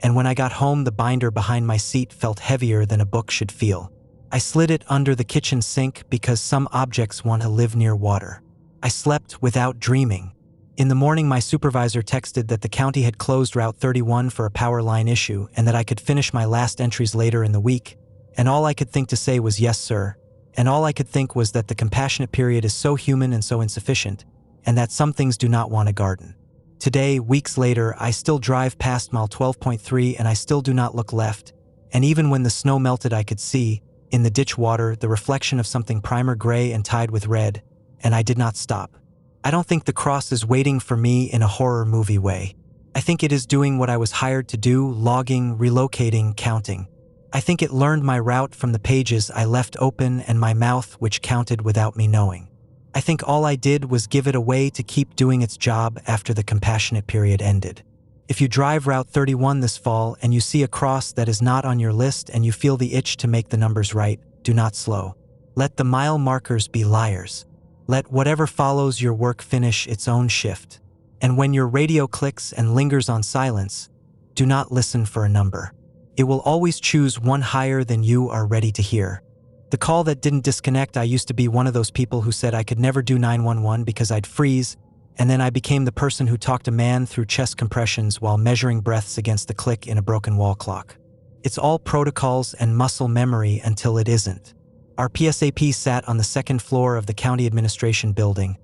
And when I got home, the binder behind my seat felt heavier than a book should feel. I slid it under the kitchen sink because some objects want to live near water. I slept without dreaming. In the morning, my supervisor texted that the county had closed Route 31 for a power line issue and that I could finish my last entries later in the week, and all I could think to say was yes, sir, and all I could think was that the compassionate period is so human and so insufficient, and that some things do not want a garden. Today, weeks later, I still drive past mile 12.3 and I still do not look left, and even when the snow melted I could see, in the ditch water, the reflection of something primer gray and tied with red, and I did not stop. I don't think the cross is waiting for me in a horror movie way. I think it is doing what I was hired to do, logging, relocating, counting. I think it learned my route from the pages I left open and my mouth which counted without me knowing. I think all I did was give it a way to keep doing its job after the compassionate period ended. If you drive Route 31 this fall and you see a cross that is not on your list and you feel the itch to make the numbers right, do not slow. Let the mile markers be liars. Let whatever follows your work finish its own shift. And when your radio clicks and lingers on silence, do not listen for a number. It will always choose one higher than you are ready to hear. The call that didn't disconnect, I used to be one of those people who said I could never do 911 because I'd freeze, and then I became the person who talked a man through chest compressions while measuring breaths against the click in a broken wall clock. It's all protocols and muscle memory until it isn't. Our PSAP sat on the second floor of the county administration building,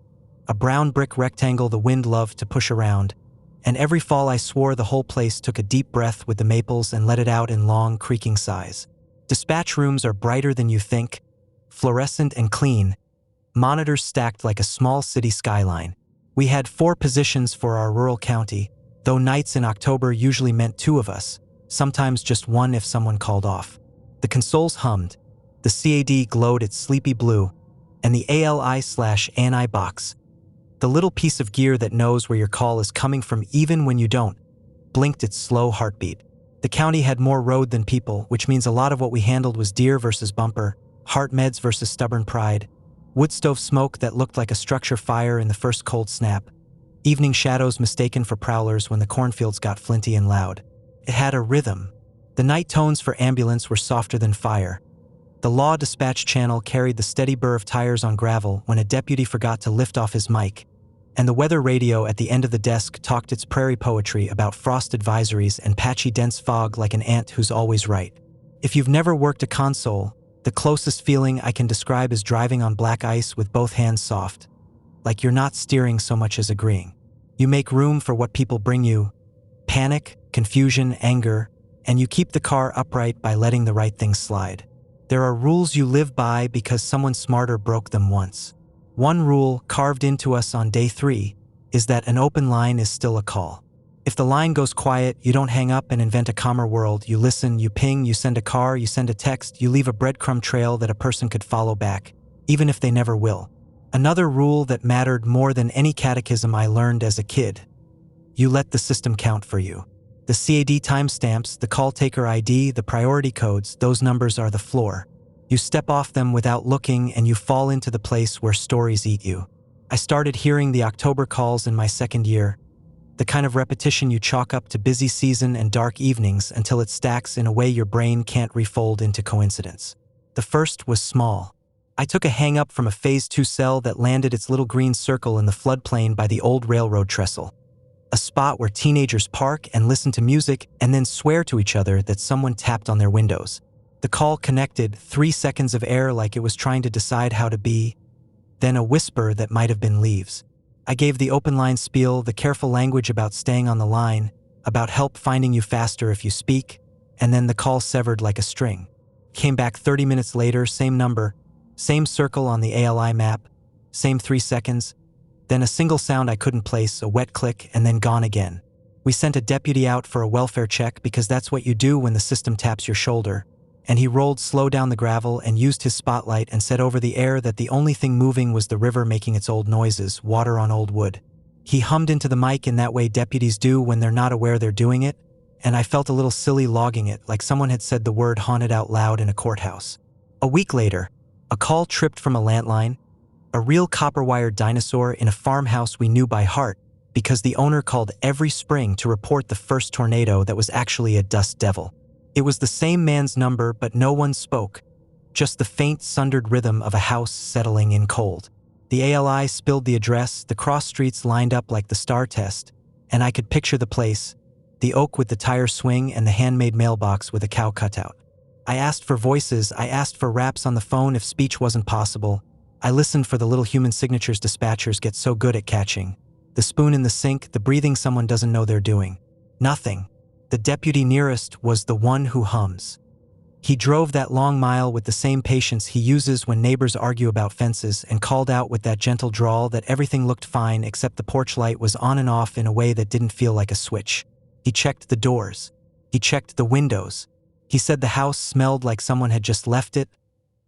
a brown brick rectangle the wind loved to push around, and every fall I swore the whole place took a deep breath with the maples and let it out in long, creaking sighs. Dispatch rooms are brighter than you think, fluorescent and clean, monitors stacked like a small city skyline. We had 4 positions for our rural county, though nights in October usually meant 2 of us, sometimes just 1 if someone called off. The consoles hummed, the CAD glowed its sleepy blue, and the ALI/ANI box, the little piece of gear that knows where your call is coming from even when you don't, blinked its slow heartbeat. The county had more road than people, which means a lot of what we handled was deer versus bumper, heart meds versus stubborn pride, wood stove smoke that looked like a structure fire in the first cold snap, evening shadows mistaken for prowlers when the cornfields got flinty and loud. It had a rhythm. The night tones for ambulance were softer than fire. The law dispatch channel carried the steady burr of tires on gravel when a deputy forgot to lift off his mic, and the weather radio at the end of the desk talked its prairie poetry about frost advisories and patchy dense fog like an ant who's always right. If you've never worked a console, the closest feeling I can describe is driving on black ice with both hands soft, like you're not steering so much as agreeing. You make room for what people bring you, panic, confusion, anger, and you keep the car upright by letting the right things slide. There are rules you live by because someone smarter broke them once. One rule, carved into us on day 3, is that an open line is still a call. If the line goes quiet, you don't hang up and invent a calmer world. You listen, you ping, you send a car, you send a text, you leave a breadcrumb trail that a person could follow back, even if they never will. Another rule that mattered more than any catechism I learned as a kid: you let the system count for you. The CAD timestamps, the call taker ID, the priority codes, those numbers are the floor. You step off them without looking and you fall into the place where stories eat you. I started hearing the October calls in my second year, the kind of repetition you chalk up to busy season and dark evenings until it stacks in a way your brain can't refold into coincidence. The first was small. I took a hang-up from a Phase 2 cell that landed its little green circle in the floodplain by the old railroad trestle, a spot where teenagers park and listen to music and then swear to each other that someone tapped on their windows. The call connected, 3 seconds of air like it was trying to decide how to be, then a whisper that might have been leaves. I gave the open line spiel, the careful language about staying on the line, about help finding you faster if you speak, and then the call severed like a string. Came back 30 minutes later, same number, same circle on the ALI map, same 3 seconds, then a single sound I couldn't place, a wet click, and then gone again. We sent a deputy out for a welfare check because that's what you do when the system taps your shoulder, and he rolled slow down the gravel and used his spotlight and said over the air that the only thing moving was the river making its old noises, water on old wood. He hummed into the mic in that way deputies do when they're not aware they're doing it, and I felt a little silly logging it, like someone had said the word haunted out loud in a courthouse. A week later, a call tripped from a landline, a real copper-wired dinosaur in a farmhouse we knew by heart because the owner called every spring to report the first tornado that was actually a dust devil. It was the same man's number, but no one spoke, just the faint, sundered rhythm of a house settling in cold. The ALI spilled the address, the cross streets lined up like the star test, and I could picture the place, the oak with the tire swing and the handmade mailbox with a cow cutout. I asked for voices, I asked for raps on the phone if speech wasn't possible. I listened for the little human signatures dispatchers get so good at catching. The spoon in the sink, the breathing someone doesn't know they're doing. Nothing. The deputy nearest was the one who hums. He drove that long mile with the same patience he uses when neighbors argue about fences and called out with that gentle drawl that everything looked fine except the porch light was on and off in a way that didn't feel like a switch. He checked the doors. He checked the windows. He said the house smelled like someone had just left it,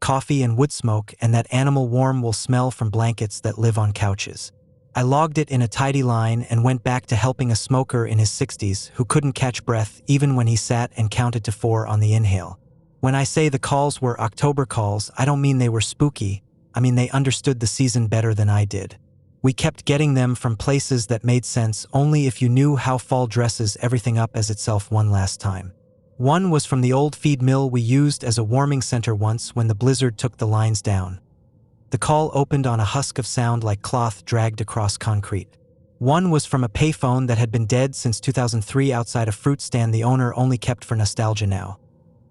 coffee and wood smoke, and that animal warm will smell from blankets that live on couches. I logged it in a tidy line and went back to helping a smoker in his 60s who couldn't catch breath even when he sat and counted to 4 on the inhale. When I say the calls were October calls, I don't mean they were spooky. I mean they understood the season better than I did. We kept getting them from places that made sense only if you knew how fall dresses everything up as itself one last time. One was from the old feed mill we used as a warming center once when the blizzard took the lines down. The call opened on a husk of sound like cloth dragged across concrete. One was from a payphone that had been dead since 2003 outside a fruit stand the owner only kept for nostalgia now.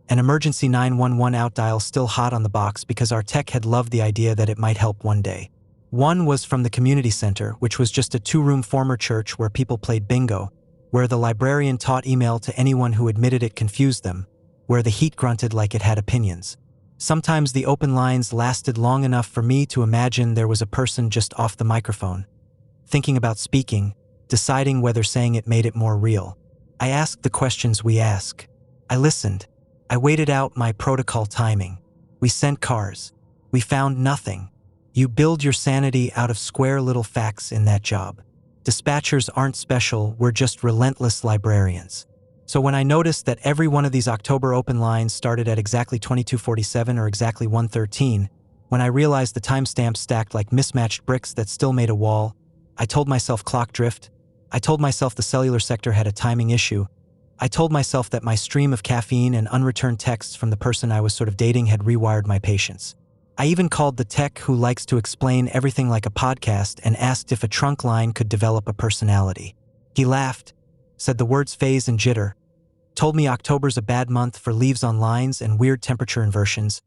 An emergency 911 outdial still hot on the box because our tech had loved the idea that it might help one day. One was from the community center, which was just a 2-room former church where people played bingo, where the librarian taught email to anyone who admitted it confused them, where the heat grunted like it had opinions. Sometimes the open lines lasted long enough for me to imagine there was a person just off the microphone, thinking about speaking, deciding whether saying it made it more real. I asked the questions we ask. I listened. I waited out my protocol timing. We sent cars. We found nothing. You build your sanity out of square little facts in that job. Dispatchers aren't special, we're just relentless librarians. So when I noticed that every one of these October open lines started at exactly 22:47 or exactly 1:13, when I realized the timestamps stacked like mismatched bricks that still made a wall, I told myself clock drift. I told myself the cellular sector had a timing issue. I told myself that my stream of caffeine and unreturned texts from the person I was sort of dating had rewired my patience. I even called the tech who likes to explain everything like a podcast and asked if a trunk line could develop a personality. He laughed, said the words phase and jitter, told me October's a bad month for leaves on lines and weird temperature inversions,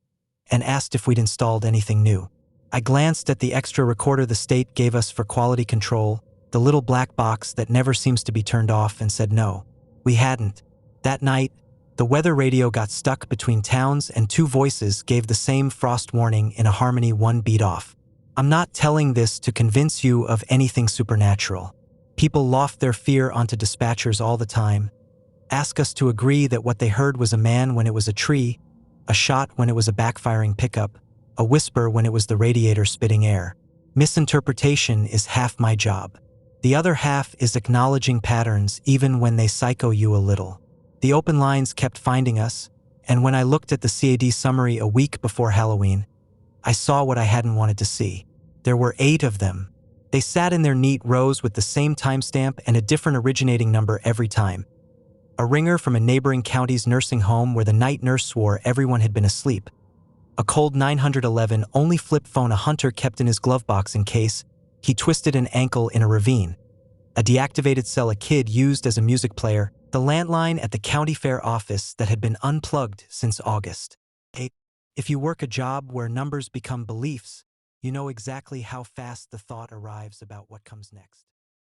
and asked if we'd installed anything new. I glanced at the extra recorder the state gave us for quality control, the little black box that never seems to be turned off, and said no. We hadn't. That night, the weather radio got stuck between towns and 2 voices gave the same frost warning in a harmony 1 beat off. I'm not telling this to convince you of anything supernatural. People loft their fear onto dispatchers all the time, ask us to agree that what they heard was a man when it was a tree, a shot when it was a backfiring pickup, a whisper when it was the radiator spitting air. Misinterpretation is half my job. The other half is acknowledging patterns even when they psycho you a little. The open lines kept finding us, and when I looked at the CAD summary a week before Halloween, I saw what I hadn't wanted to see. There were 8 of them. They sat in their neat rows with the same timestamp and a different originating number every time. A ringer from a neighboring county's nursing home where the night nurse swore everyone had been asleep. A cold 911 only flip phone a hunter kept in his glove box in case he twisted an ankle in a ravine. A deactivated cell a kid used as a music player. The landline at the county fair office that had been unplugged since August. If you work a job where numbers become beliefs, you know exactly how fast the thought arrives about what comes next.